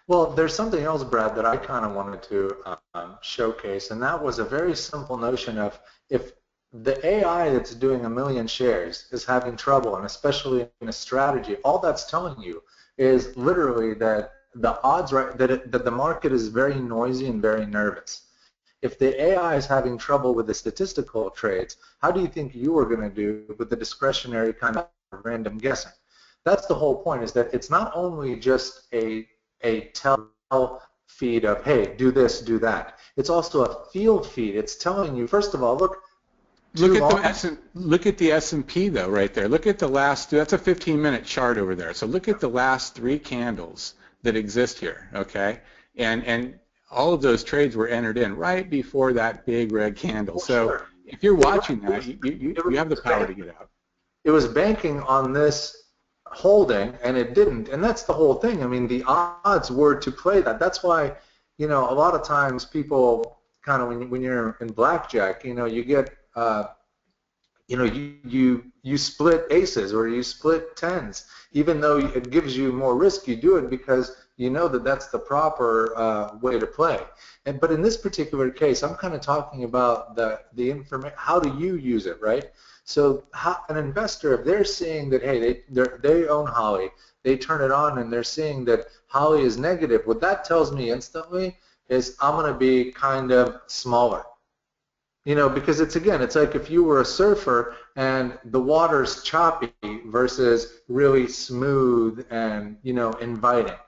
Well, there's something else, Brad, that I kind of wanted to showcase, and that was a very simple notion of, if the AI that's doing 1 million shares is having trouble, and especially in a strategy, all that's telling you is literally that the odds that the market is very noisy and very nervous. If the AI is having trouble with the statistical trades, how do you think you are going to do with the discretionary kind of random guessing? That's the whole point, is that it's not only just a tell feed of, hey, do this, do that. It's also a field feed. It's telling you, first of all, look at the S&P though, right there. Look at the last. That's a 15-minute chart over there. So look at the last 3 candles that exist here. Okay, and all of those trades were entered in right before that big red candle. So sure. If you're watching that, you have the power to get out. It was banking on this holding, and it didn't, and that's the whole thing. I mean, the odds were to play that. That's why, you know, a lot of times people kind of when you're in blackjack, you get you split aces or you split tens, even though it gives you more risk. You do it because you know that that's the proper way to play. But in this particular case, I'm kind of talking about the information. How do you use it, right? So an investor, if they're seeing that, hey, they own Holly, they turn it on and they're seeing that Holly is negative, what that tells me instantly is I'm going to be kind of smaller. Because it's like if you were a surfer and the water's choppy versus really smooth and, inviting.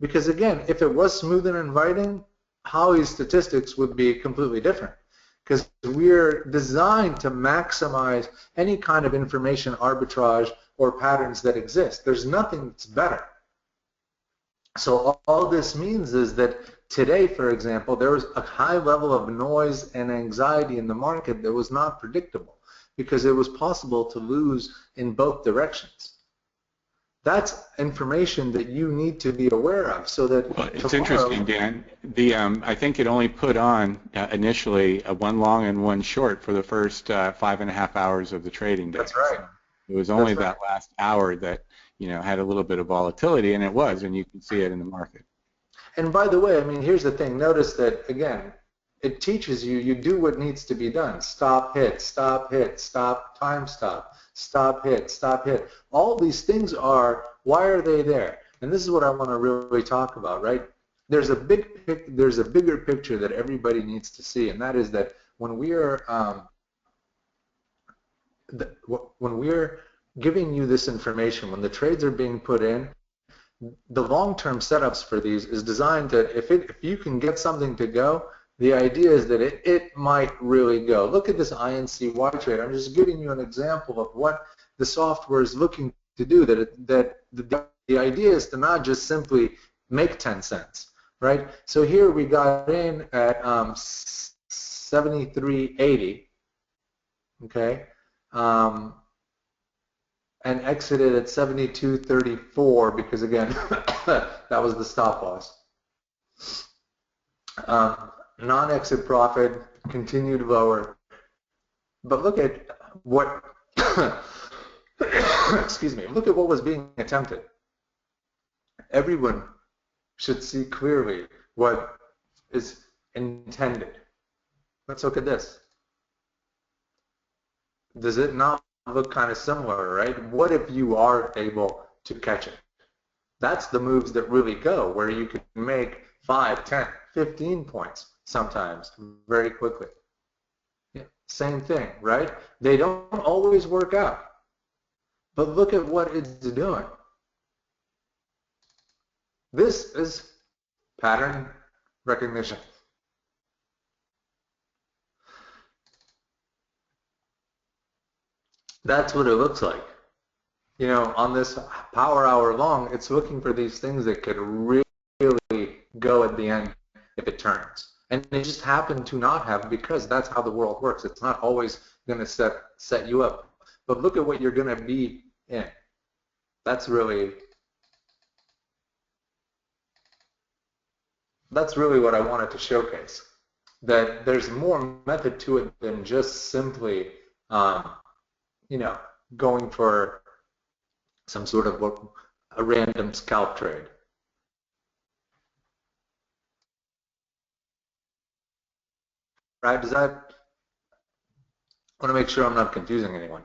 Because again, if it was smooth and inviting, Holly's statistics would be completely different. Because we're designed to maximize any kind of information arbitrage or patterns that exist. There's nothing that's better. So all this means is that today, for example, there was a high level of noise and anxiety in the market that was not predictable because it was possible to lose in both directions. That's information that you need to be aware of so that it's interesting, Dan. I think it only put on initially one long and one short for the first 5.5 hours of the trading day. That's right. So it was only that last hour that had a little bit of volatility, and you can see it in the market. And by the way, here's the thing. Notice that, again, it teaches you do what needs to be done. Stop, hit, stop, hit, stop, time stop, stop, hit, stop, hit. All these things why are they there? And this is what I want to really talk about, right? There's a bigger picture that everybody needs to see, and that is that when we're giving you this information, when the trades are being put in, the long-term setups for these is designed that if you can get something to go, the idea is that it might really go. Look at this INCY trade. I'm just giving you an example of what the software is looking to do. That the idea is to not just simply make 10 cents, right? So here we got in at 73.80, okay, and exited at 72.34 because, again, that was the stop loss. Non-exit profit continued lower. But look at what, excuse me, look at what was being attempted. Everyone should see clearly what is intended. Let's look at this. Does it not look kind of similar, right? What if you are able to catch it? That's the moves that really go, where you can make 5, 10, 15 points sometimes very quickly. Yeah, same thing, right? They don't always work out. But look at what it's doing. This is pattern recognition. That's what it looks like. On this power hour long, it's looking for these things that could really go at the end if it turns. And it just happened to not have, because that's how the world works. It's not always going to set you up. But look at what you're going to be in. That's really what I wanted to showcase. That there's more method to it than just simply going for some sort of a random scalp trade. Right? Does that? I want to make sure I'm not confusing anyone.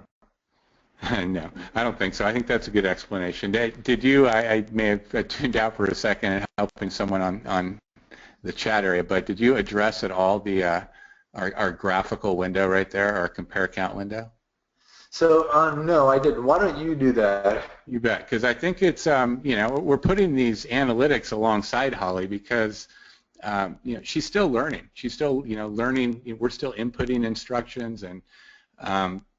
No, I don't think so. I think that's a good explanation. Did you? I may have tuned out for a second helping someone on the chat area, but did you address at all the our graphical window right there, our compare count window? So no, I didn't. Why don't you do that? You bet, because I think it's we're putting these analytics alongside Holly because she's still learning. She's still learning. We're still inputting instructions, and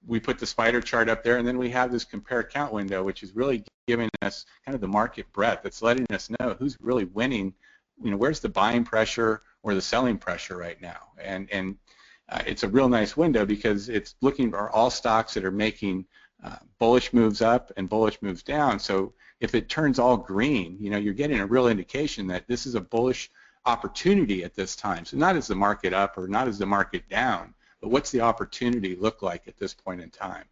we put the spider chart up there, and then we have this compare count window, which is really giving us kind of the market breadth. It's letting us know who's really winning. Where's the buying pressure or the selling pressure right now, and it's a real nice window because it's looking for all stocks that are making bullish moves up and bullish moves down. So if it turns all green, you're getting a real indication that this is a bullish opportunity at this time? So not is the market up or not is the market down, but what's the opportunity look like at this point in time?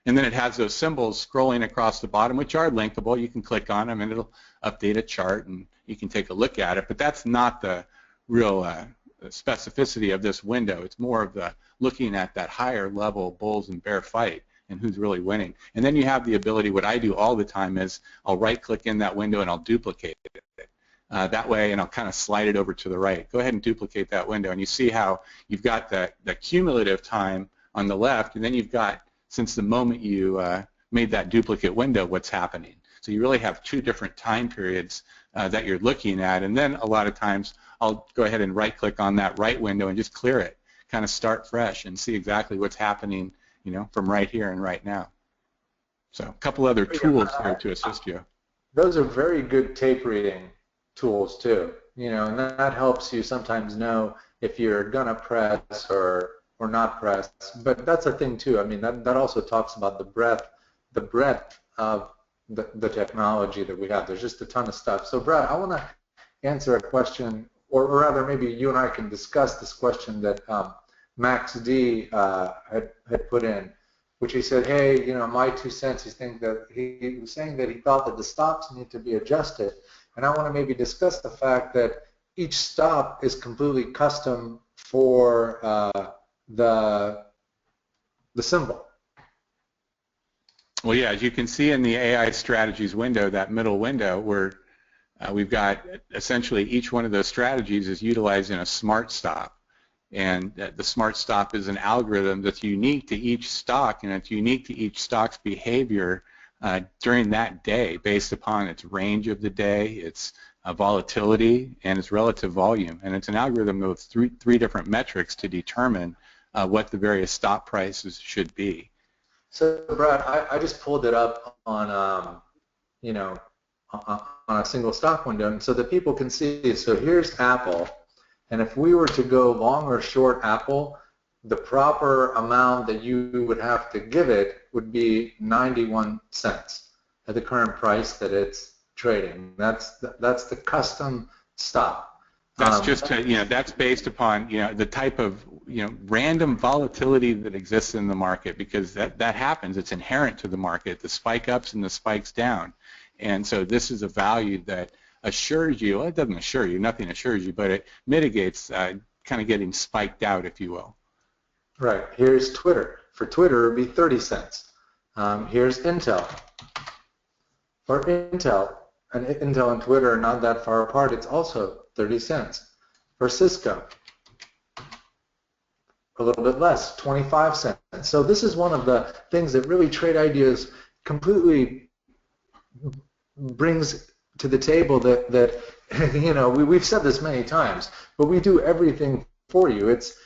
And then it has those symbols scrolling across the bottom, which are linkable. You can click on them and it'll update a chart and you can take a look at it, but that's not the real specificity of this window. It's more of the looking at that higher level bulls and bear fight and who's really winning. And then you have the ability, what I do all the time is I'll right click in that window and I'll duplicate it. That way, and I'll kind of slide it over to the right. Go ahead and duplicate that window, and you see how you've got the cumulative time on the left, and then you've got, since the moment you made that duplicate window, what's happening. So you really have two different time periods that you're looking at, and then a lot of times I'll go ahead and right-click on that right window and just clear it, kind of start fresh and see exactly what's happening, you know, from right here and right now. So a couple other tools here to assist you. Those are very good tape reading tools too, you know, and that helps you sometimes know if you're gonna press or not press. But that's a thing too. I mean, that also talks about the breadth of the technology that we have. There's just a ton of stuff. So Brad, I want to answer a question, or rather maybe you and I can discuss this question that Max D had put in, which he said, hey, you know, my 2 cents, he was saying that he thought that the stops need to be adjusted. And I want to maybe discuss the fact that each stop is completely custom for the symbol. Well, yeah, as you can see in the AI strategies window, that middle window, where we've got essentially each one of those strategies is utilizing a smart stop. And the smart stop is an algorithm that's unique to each stock, and it's unique to each stock's behavior during that day based upon its range of the day, its volatility, and its relative volume. And it's an algorithm with three different metrics to determine what the various stop prices should be. So Brad, I just pulled it up on, you know, on a single stock window, and so that people can see. So here's Apple, and if we were to go long or short Apple, the proper amount that you would have to give it would be 91 cents at the current price that it's trading. That's the custom stop. That's just you know, that's based upon, you know, the type of, you know, random volatility that exists in the market, because that happens. It's inherent to the market, the spike ups and the spikes down. And so this is a value that assures you, well, it doesn't assure you, nothing assures you, but it mitigates kind of getting spiked out, if you will. Right. Here's Twitter. For Twitter, it would be 30 cents. Here's Intel. For Intel, and Intel and Twitter are not that far apart, it's also 30 cents. For Cisco, a little bit less, 25 cents. So this is one of the things that really Trade Ideas completely brings to the table that you know, we've said this many times, but we do everything for you. It's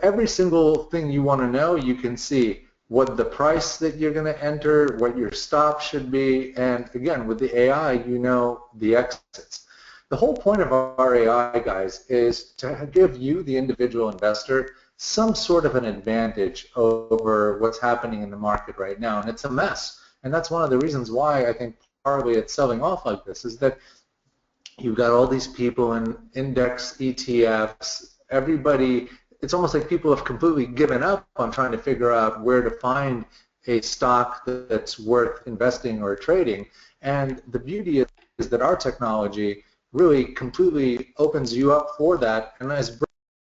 every single thing you want to know, you can see what the price that you're going to enter, what your stop should be, and again, with the AI, you know the exits. The whole point of our AI, guys, is to give you, the individual investor, some sort of an advantage over what's happening in the market right now, and it's a mess. And that's one of the reasons why I think partly it's selling off like this, is that you've got all these people in index ETFs, everybody. It's almost like people have completely given up on trying to figure out where to find a stock that's worth investing or trading. And the beauty is that our technology really completely opens you up for that. And as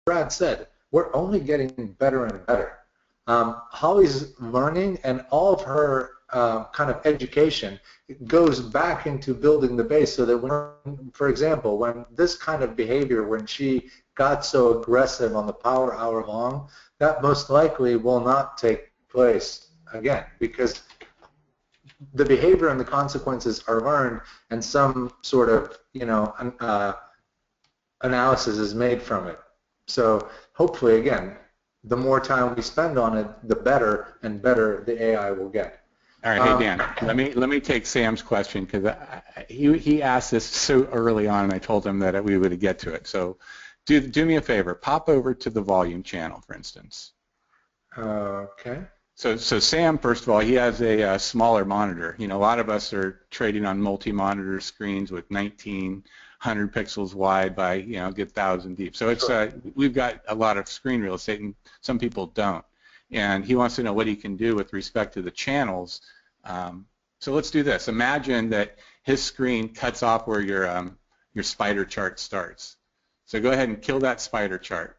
Brad said, we're only getting better and better. Holly's learning, and all of her kind of education goes back into building the base, so that when, for example, when this kind of behavior, when she got so aggressive on the power hour long, that most likely will not take place again, because the behavior and the consequences are learned, and some sort of, you know, analysis is made from it. So hopefully, again, the more time we spend on it, the better and better the AI will get. All right, hey Dan, let me take Sam's question, because he asked this so early on, and I told him that we would get to it. So do me a favor, pop over to the volume channel, for instance. Okay. So Sam, first of all, he has a smaller monitor. You know, a lot of us are trading on multi-monitor screens with 19 100 pixels wide by, get 1,000 deep. So it's we've got a lot of screen real estate, and some people don't. And he wants to know what he can do with respect to the channels. So let's do this. Imagine that his screen cuts off where your spider chart starts. So go ahead and kill that spider chart,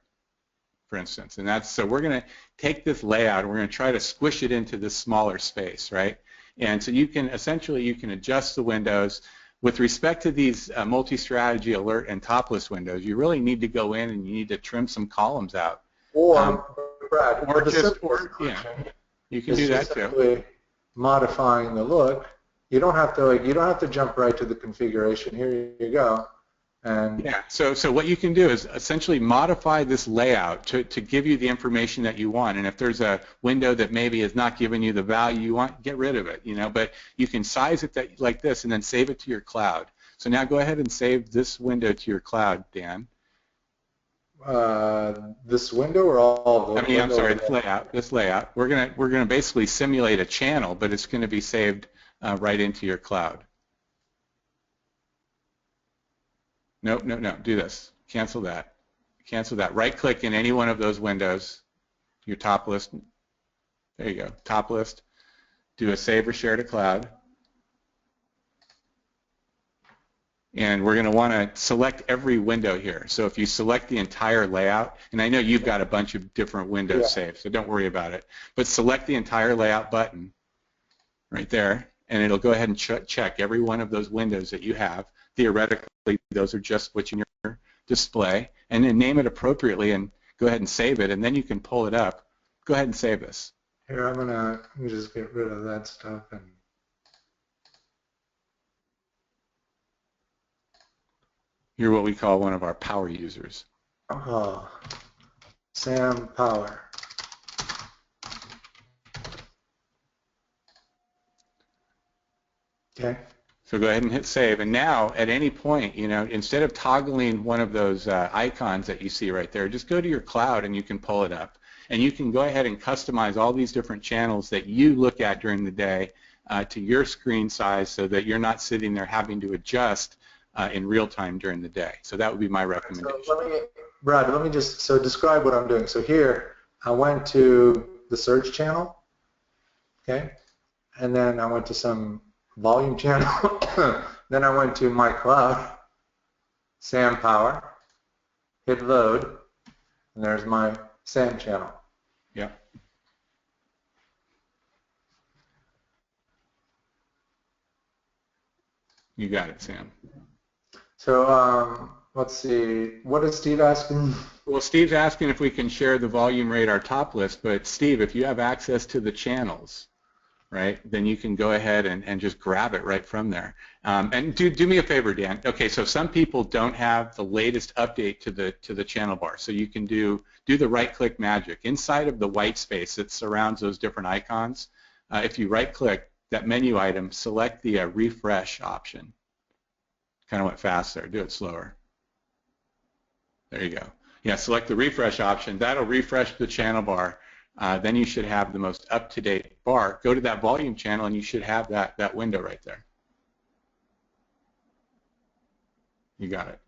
for instance. And so we're going to take this layout and we're going to try to squish it into this smaller space, right? And so you can adjust the windows. With respect to these multi-strategy alert and top list windows, you really need to go in and you need to trim some columns out. Or, Brad, you can do that too. Modifying the look. You don't have to jump right to the configuration. Here you go. And yeah, so what you can do is essentially modify this layout to give you the information that you want. And if there's a window that maybe is not giving you the value you want, get rid of it, But you can size it like this and then save it to your cloud. So now go ahead and save this window to your cloud, Dan. This window or all of them? I'm sorry, this layout. We're gonna basically simulate a channel, but it's going to be saved right into your cloud. Nope, no, do this. Cancel that. Cancel that. Right-click in any one of those windows, your top list. There you go, top list. Do a save or share to cloud. And we're going to want to select every window here. So if you select the entire layout, and I know you've got a bunch of different windows saved, so don't worry about it. But select the entire layout button right there, and it'll go ahead and check every one of those windows that you have. Theoretically, those are just what's in your display, and then name it appropriately and go ahead and save it, and then you can pull it up. Go ahead and save this. Here, let me just get rid of that stuff. And you're what we call one of our power users. Oh, Sam Power. Okay. So go ahead and hit save, and now at any point, instead of toggling one of those icons that you see right there, just go to your cloud and you can pull it up. And you can go ahead and customize all these different channels that you look at during the day to your screen size so that you're not sitting there having to adjust in real time during the day. So that would be my recommendation. So Brad, let me just describe what I'm doing. So here, I went to the search channel, okay, and then I went to some volume channel. Then I went to my cloud, SAM Power, hit load, and there's my SAM channel. Yeah. You got it, Sam. So let's see. What is Steve asking? Well, Steve's asking if we can share the volume radar top list, but Steve, if you have access to the channels, right, then you can go ahead and just grab it right from there. And do me a favor, Dan. Okay, so some people don't have the latest update to the channel bar, so you can do the right-click magic. Inside of the white space that surrounds those different icons, if you right-click that menu item, select the refresh option. Kind of went fast there. Do it slower. There you go. Yeah, select the refresh option. That'll refresh the channel bar. Then you should have the most up-to-date bar. Go to that volume channel and you should have that window right there. You got it.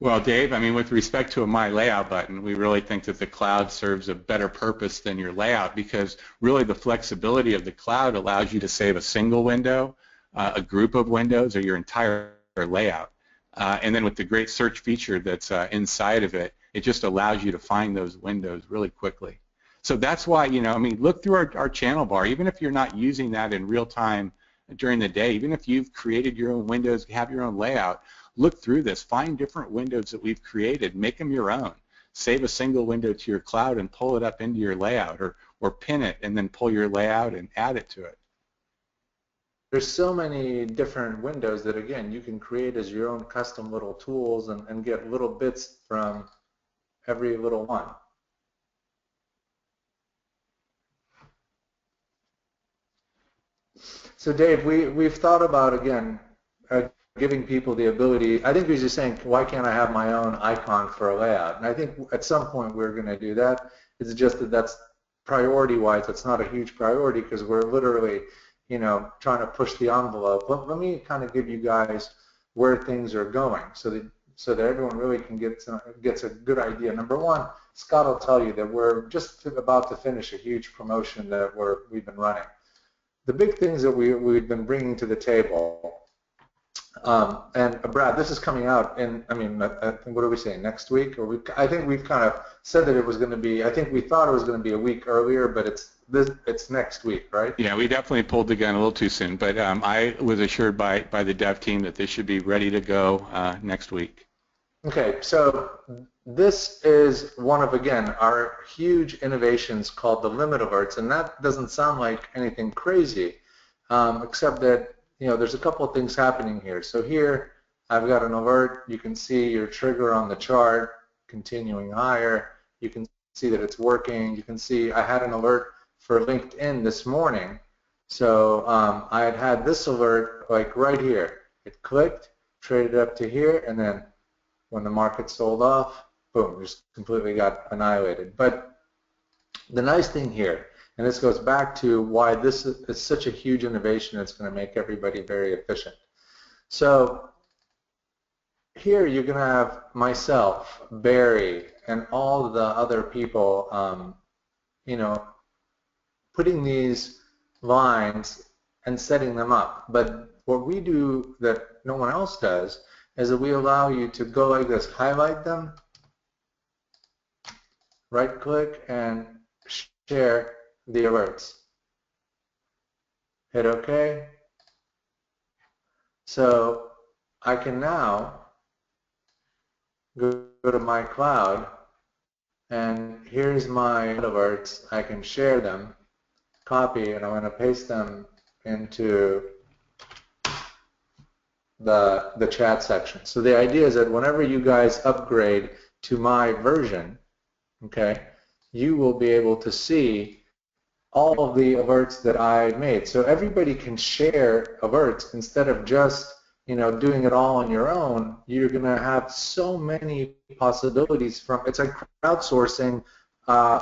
Well, Dave, I mean, with respect to a My Layout button, we really think that the cloud serves a better purpose than your layout because really the flexibility of the cloud allows you to save a single window, a group of windows, or your entire layout. And then with the great search feature that's inside of it, it just allows you to find those windows really quickly. So that's why, I mean, look through our channel bar. Even if you're not using that in real time during the day, even if you've created your own windows, have your own layout, look through this. Find different windows that we've created. Make them your own. Save a single window to your cloud and pull it up into your layout, or pin it and then pull your layout and add it to it. There's so many different windows that, again, you can create as your own custom little tools and get little bits from every little one. So Dave, we've thought about, again, giving people the ability. I think he's just saying, why can't I have my own icon for a layout? And I think at some point we're going to do that. It's just that that's priority-wise, it's not a huge priority because we're literally, trying to push the envelope. Let me kind of give you guys where things are going so that everyone really gets a good idea. Number one, Scott will tell you that we're just about to finish a huge promotion that we've been running. The big things that we've been bringing to the table, and Brad, this is coming out in, what are we saying, next week? I think we've kind of said that it was going to be, I think we thought it was going to be a week earlier, but it's next week, right? Yeah, we definitely pulled the gun a little too soon, but I was assured by the dev team that this should be ready to go next week. Okay, so this is one of, again, our huge innovations called the limit alerts, and that doesn't sound like anything crazy, except that, there's a couple of things happening here. So here, I've got an alert. You can see your trigger on the chart continuing higher. You can see that it's working. You can see I had an alert for LinkedIn this morning. So I had this alert like right here. It clicked, traded up to here, and then when the market sold off, boom, just completely got annihilated. But the nice thing here, and this goes back to why this is such a huge innovation, it's going to make everybody very efficient. So here you're going to have myself, Barry, and all of the other people, putting these lines and setting them up. But what we do that no one else does is that we allow you to go like this, highlight them, right-click, and share the alerts. Hit OK. So I can now go to my cloud, and here's my alerts. I can share them, copy, and I'm going to paste them into the chat section. So the idea is that whenever you guys upgrade to my version, okay, you will be able to see all of the alerts that I made. So everybody can share alerts instead of just, doing it all on your own. You're going to have so many possibilities from, it's like crowdsourcing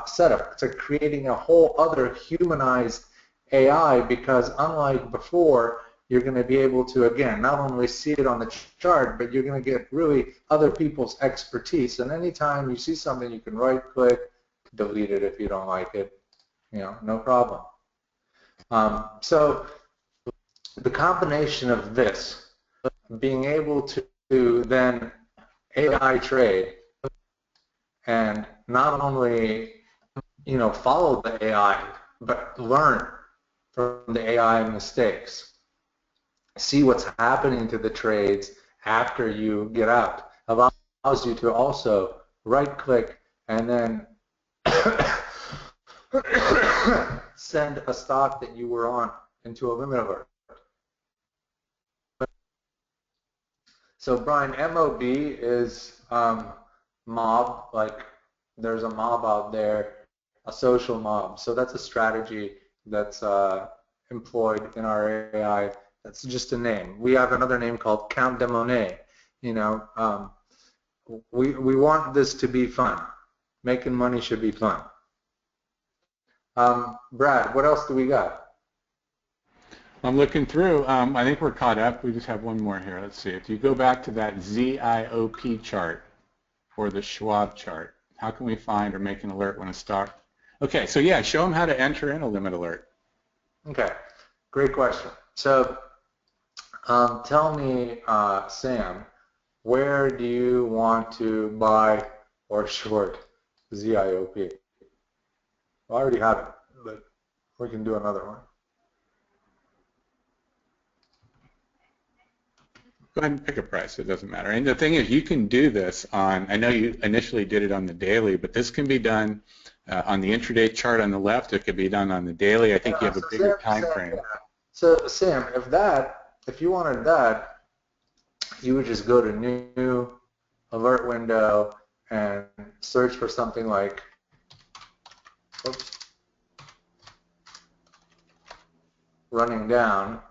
setup. It's like creating a whole other humanized AI, because unlike before, you're going to be able to, again, not only see it on the chart, but you're going to get really other people's expertise. And anytime you see something, you can right-click, delete it if you don't like it, no problem. So the combination of this, being able to then AI trade and not only, follow the AI, but learn from the AI mistakes, see what's happening to the trades after you get out, allows you to also right-click and then send a stock that you were on into a limit alert. So Brian, MOB is mob, like there's a mob out there, a social mob. So that's a strategy that's employed in our AI. That's just a name. We have another name called Count de Monet. We want this to be fun. Making money should be fun. Brad, what else do we got? I'm looking through. I think we're caught up. We just have one more here. Let's see. If you go back to that ZIOP chart or the Schwab chart, how can we find or make an alert when a stock? Okay, so yeah, show them how to enter in a limit alert. Okay, great question. So tell me, Sam, where do you want to buy or short ZIOP? Well, I already have it, but we can do another one. Go ahead and pick a price. It doesn't matter. And the thing is, you can do this on, I know you initially did it on the daily, but this can be done on the intraday chart on the left. It could be done on the daily. I think you have a bigger time frame. So Sam, if you wanted that, you would just go to new alert window and search for something like, running down,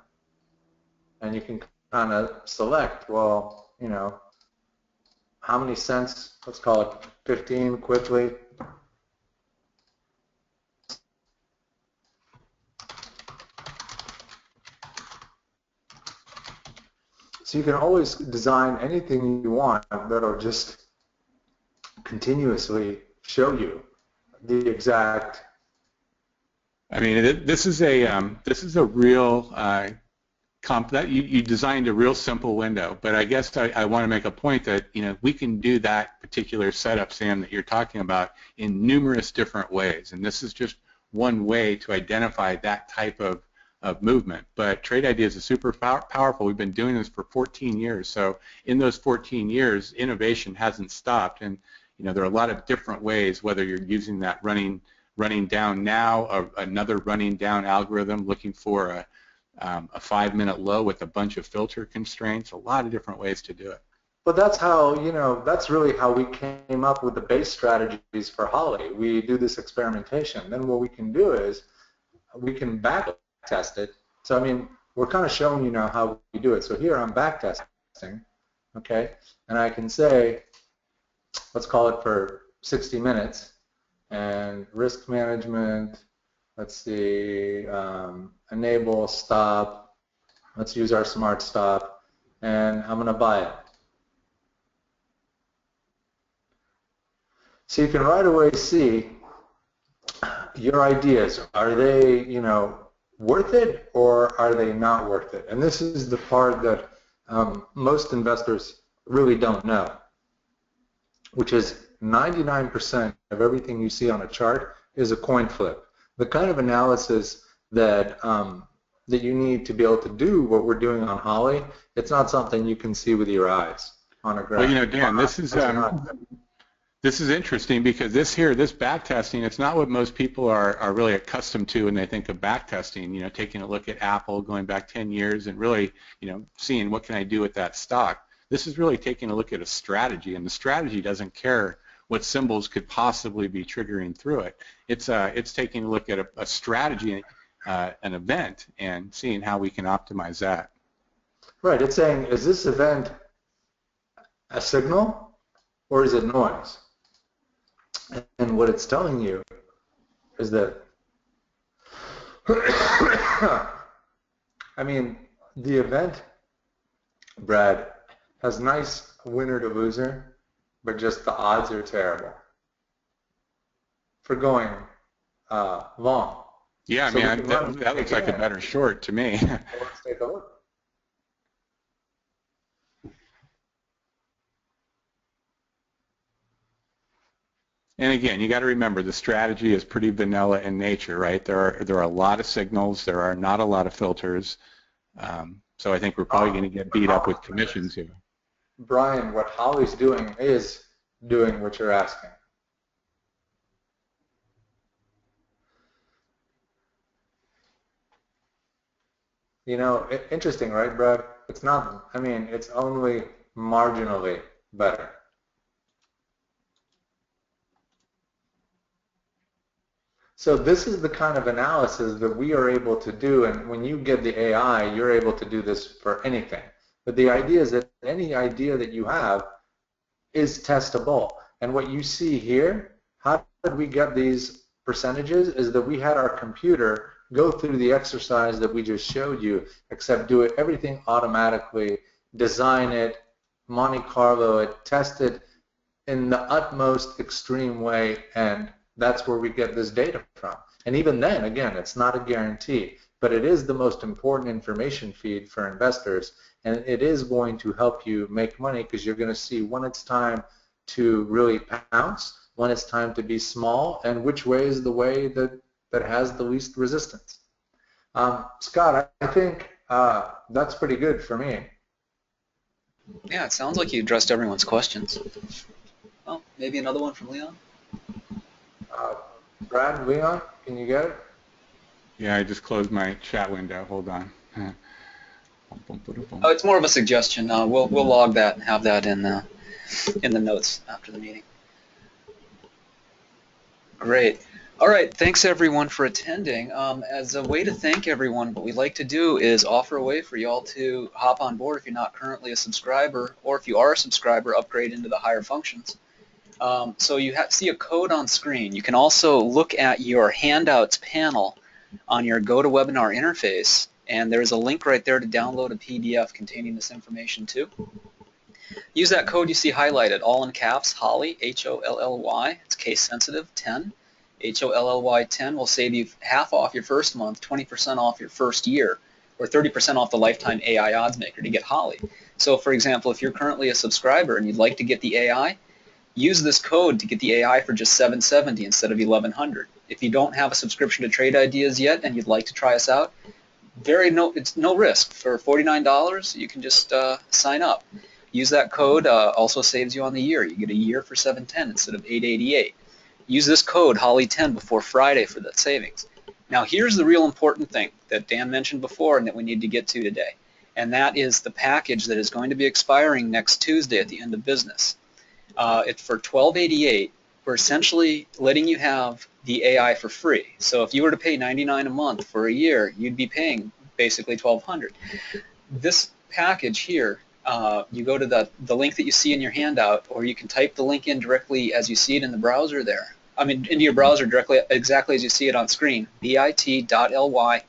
and you can kind of select, well, how many cents, let's call it 15 quickly. So you can always design anything you want that'll just continuously show you the exact. I mean, this is a real that you designed a real simple window, but I guess I want to make a point that we can do that particular setup, Sam, that you're talking about in numerous different ways, and this is just one way to identify that type of movement. But trade ideas is super powerful. We've been doing this for 14 years, so in those 14 years, innovation hasn't stopped, and there are a lot of different ways, whether you're using that running down now, or another running down algorithm looking for a 5-minute low with a bunch of filter constraints, a lot of different ways to do it. But that's how, that's really how we came up with the base strategies for Holly. We do this experimentation. Then what we can do is we can back test it. So, I mean, we're kind of showing you now how we do it. So here I'm back testing, okay? And I can say, let's call it for 60 minutes, and risk management, let's see, enable stop, let's use our smart stop, and I'm going to buy it. So you can right away see your ideas. Are they, worth it, or are they not worth it? And this is the part that most investors really don't know, which is 99% of everything you see on a chart is a coin flip. The kind of analysis that that you need to be able to do what we're doing on Holly, it's not something you can see with your eyes on a graph. Well, Dan, this is interesting, because this back testing, it's not what most people are really accustomed to when they think of back testing. Taking a look at Apple going back 10 years and really, seeing what can I do with that stock. This is really taking a look at a strategy, and the strategy doesn't care what symbols could possibly be triggering through it. It's taking a look at a strategy, an event, and seeing how we can optimize that. Right. It's saying, is this event a signal or is it noise? And what it's telling you is that, I mean, the event, Brad, has nice winner to loser, but just the odds are terrible for going long. Yeah, I So mean, that looks like a better short to me. Let's take a look. And again, you got to remember, the strategy is pretty vanilla in nature, right? There are a lot of signals. There are not a lot of filters. So I think we're probably going to get beat up with commissions here. Brian, what Holly's doing is doing what you're asking. Interesting, right, Brad? It's not, I mean, it's only marginally better. So this is the kind of analysis that we are able to do, and when you get the AI, you're able to do this for anything. But the idea is that any idea that you have is testable. And what you see here, how did we get these percentages, is that we had our computer go through the exercise that we just showed you, except do it everything automatically, design it, Monte Carlo it, test it in the utmost extreme way, and that's where we get this data from. And even then, again, it's not a guarantee, but it is the most important information feed for investors, and it is going to help you make money, because you're going to see when it's time to really pounce, when it's time to be small, and which way is the way that has the least resistance. Scott, I think that's pretty good for me. Yeah, it sounds like you addressed everyone's questions. Oh, maybe another one from Leon? Brad, Leon, can you get it? Yeah, I just closed my chat window. Hold on. Oh, it's more of a suggestion. We'll log that and have that in the notes after the meeting. Great. All right, thanks everyone for attending. As a way to thank everyone, what we'd like to do is offer a way for y'all to hop on board if you're not currently a subscriber, or if you are a subscriber, upgrade into the higher functions. So you see a code on screen. You can also look at your handouts panel on your GoToWebinar interface And there's a link right there to download a PDF containing this information too. Use that code you see highlighted, all in caps, Holly, H-O-L-L-Y, it's case sensitive, 10. H-O-L-L-Y 10 will save you half off your first month, 20% off your first year, or 30% off the lifetime AI odds maker to get Holly. So for example, if you're currently a subscriber and you'd like to get the AI, use this code to get the AI for just $770 instead of $1,100. If you don't have a subscription to Trade Ideas yet and you'd like to try us out, it's no risk. For $49, you can just sign up. Use that code. Also saves you on the year. You get a year for $710 instead of $888. Use this code Holly10 before Friday for that savings. Now here's the real important thing that Dan mentioned before and that we need to get to today, and that is the package that is going to be expiring next Tuesday at the end of business. It's for $1288. We're essentially letting you have the AI for free. So if you were to pay $99 a month for a year, you'd be paying basically $1,200. This package here, you go to the link that you see in your handout, or you can type the link in directly as you see it in the browser there. I mean, into your browser directly, exactly as you see it on screen, bit.ly/AI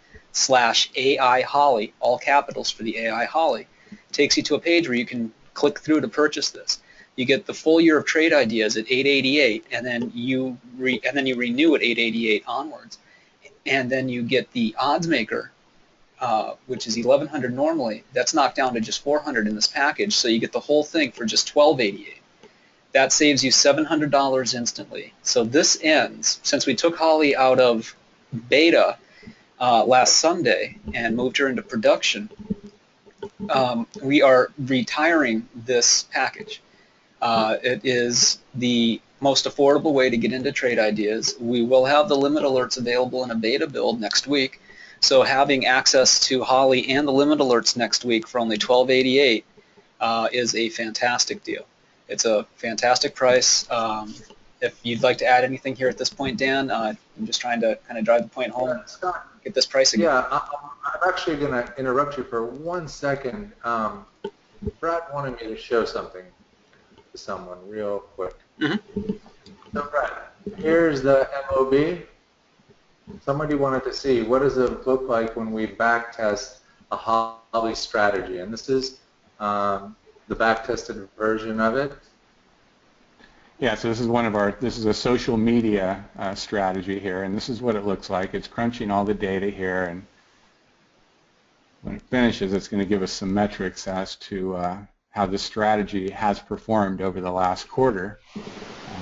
Holly, all capitals for the AI Holly. Takes you to a page where you can click through to purchase this. You get the full year of Trade Ideas at $888, and then you renew at $888 onwards, and then you get the Odds Maker, which is $1,100 normally. That's knocked down to just $400 in this package, so you get the whole thing for just $1,288. That saves you $700 instantly. So this ends, since we took Holly out of beta last Sunday and moved her into production, we are retiring this package. It is the most affordable way to get into Trade Ideas. We will have the limit alerts available in a beta build next week, so having access to Holly and the limit alerts next week for only $1288 is a fantastic deal. It's a fantastic price. If you'd like to add anything here at this point, Dan, I'm just trying to kind of drive the point home. Scott, Get this price again. yeah, I'm actually going to interrupt you for 1 second. Brad wanted me to show something to someone real quick. Mm-hmm. So Brad, here's the MOB. Somebody wanted to see what does it look like when we backtest a Holly strategy, and this is the back-tested version of it. Yeah, so this is a social media strategy here, and this is what it looks like. It's crunching all the data here, and when it finishes, it's going to give us some metrics as to how the strategy has performed over the last quarter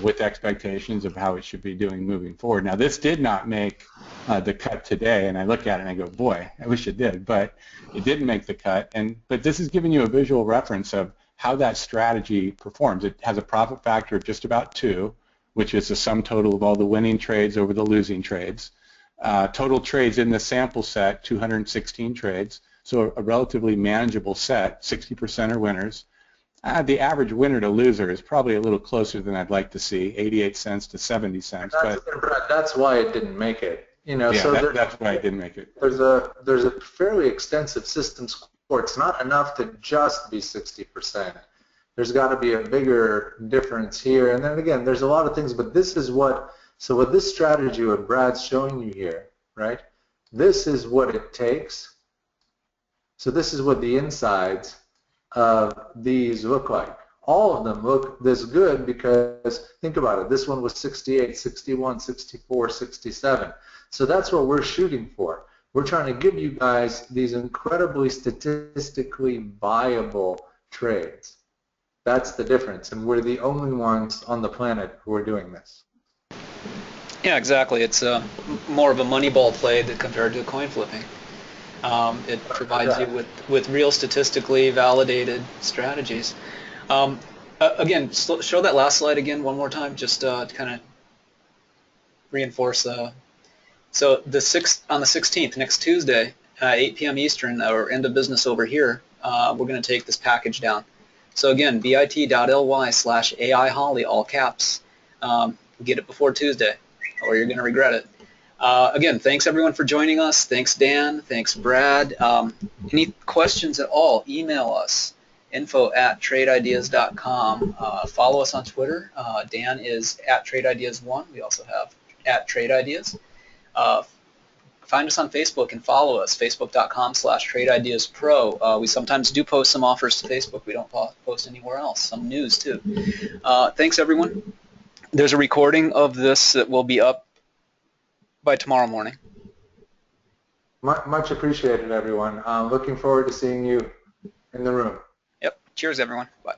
with expectations of how it should be doing moving forward. Now, this did not make the cut today, and I look at it and I go, boy, I wish it did, but it didn't make the cut. But this is giving you a visual reference of how that strategy performs. It has a profit factor of just about 2, which is the sum total of all the winning trades over the losing trades. Total trades in the sample set, 216 trades, so a relatively manageable set, 60% are winners. The average winner to loser is probably a little closer than I'd like to see, 88 cents to 70 cents. That's why it didn't make it. You know, yeah, so that's why it didn't make it. There's a fairly extensive system score. It's not enough to just be 60%. There's got to be a bigger difference here. And then again, there's a lot of things, but this is what, so with this strategy, what Brad's showing you here, right? This is what it takes. So this is what the insides of these look like. All of them look this good because, think about it, this one was 68, 61, 64, 67. So that's what we're shooting for. We're trying to give you guys these incredibly statistically viable trades. That's the difference, and we're the only ones on the planet who are doing this. Yeah, exactly. It's more of a money ball play compared to coin flipping. It provides you with real statistically validated strategies. Again, show that last slide again one more time, just to kind of reinforce the. So on the 16th, next Tuesday, 8 p.m. Eastern, or end of business over here, we're going to take this package down. So again, bit.ly/AI Holly, all caps. Get it before Tuesday, or you're going to regret it. Again, thanks everyone for joining us. Thanks Dan. Thanks Brad. Any questions at all, email us, info@tradeideas.com. Follow us on Twitter. Dan is @tradeideas1. We also have @tradeideas. find us on Facebook and follow us, facebook.com/TradeIdeasPro. We sometimes do post some offers to Facebook. We don't post anywhere else, some news too. Thanks, everyone. There's a recording of this that will be up by tomorrow morning. Much appreciated, everyone. Looking forward to seeing you in the room. Yep. Cheers, everyone. Bye.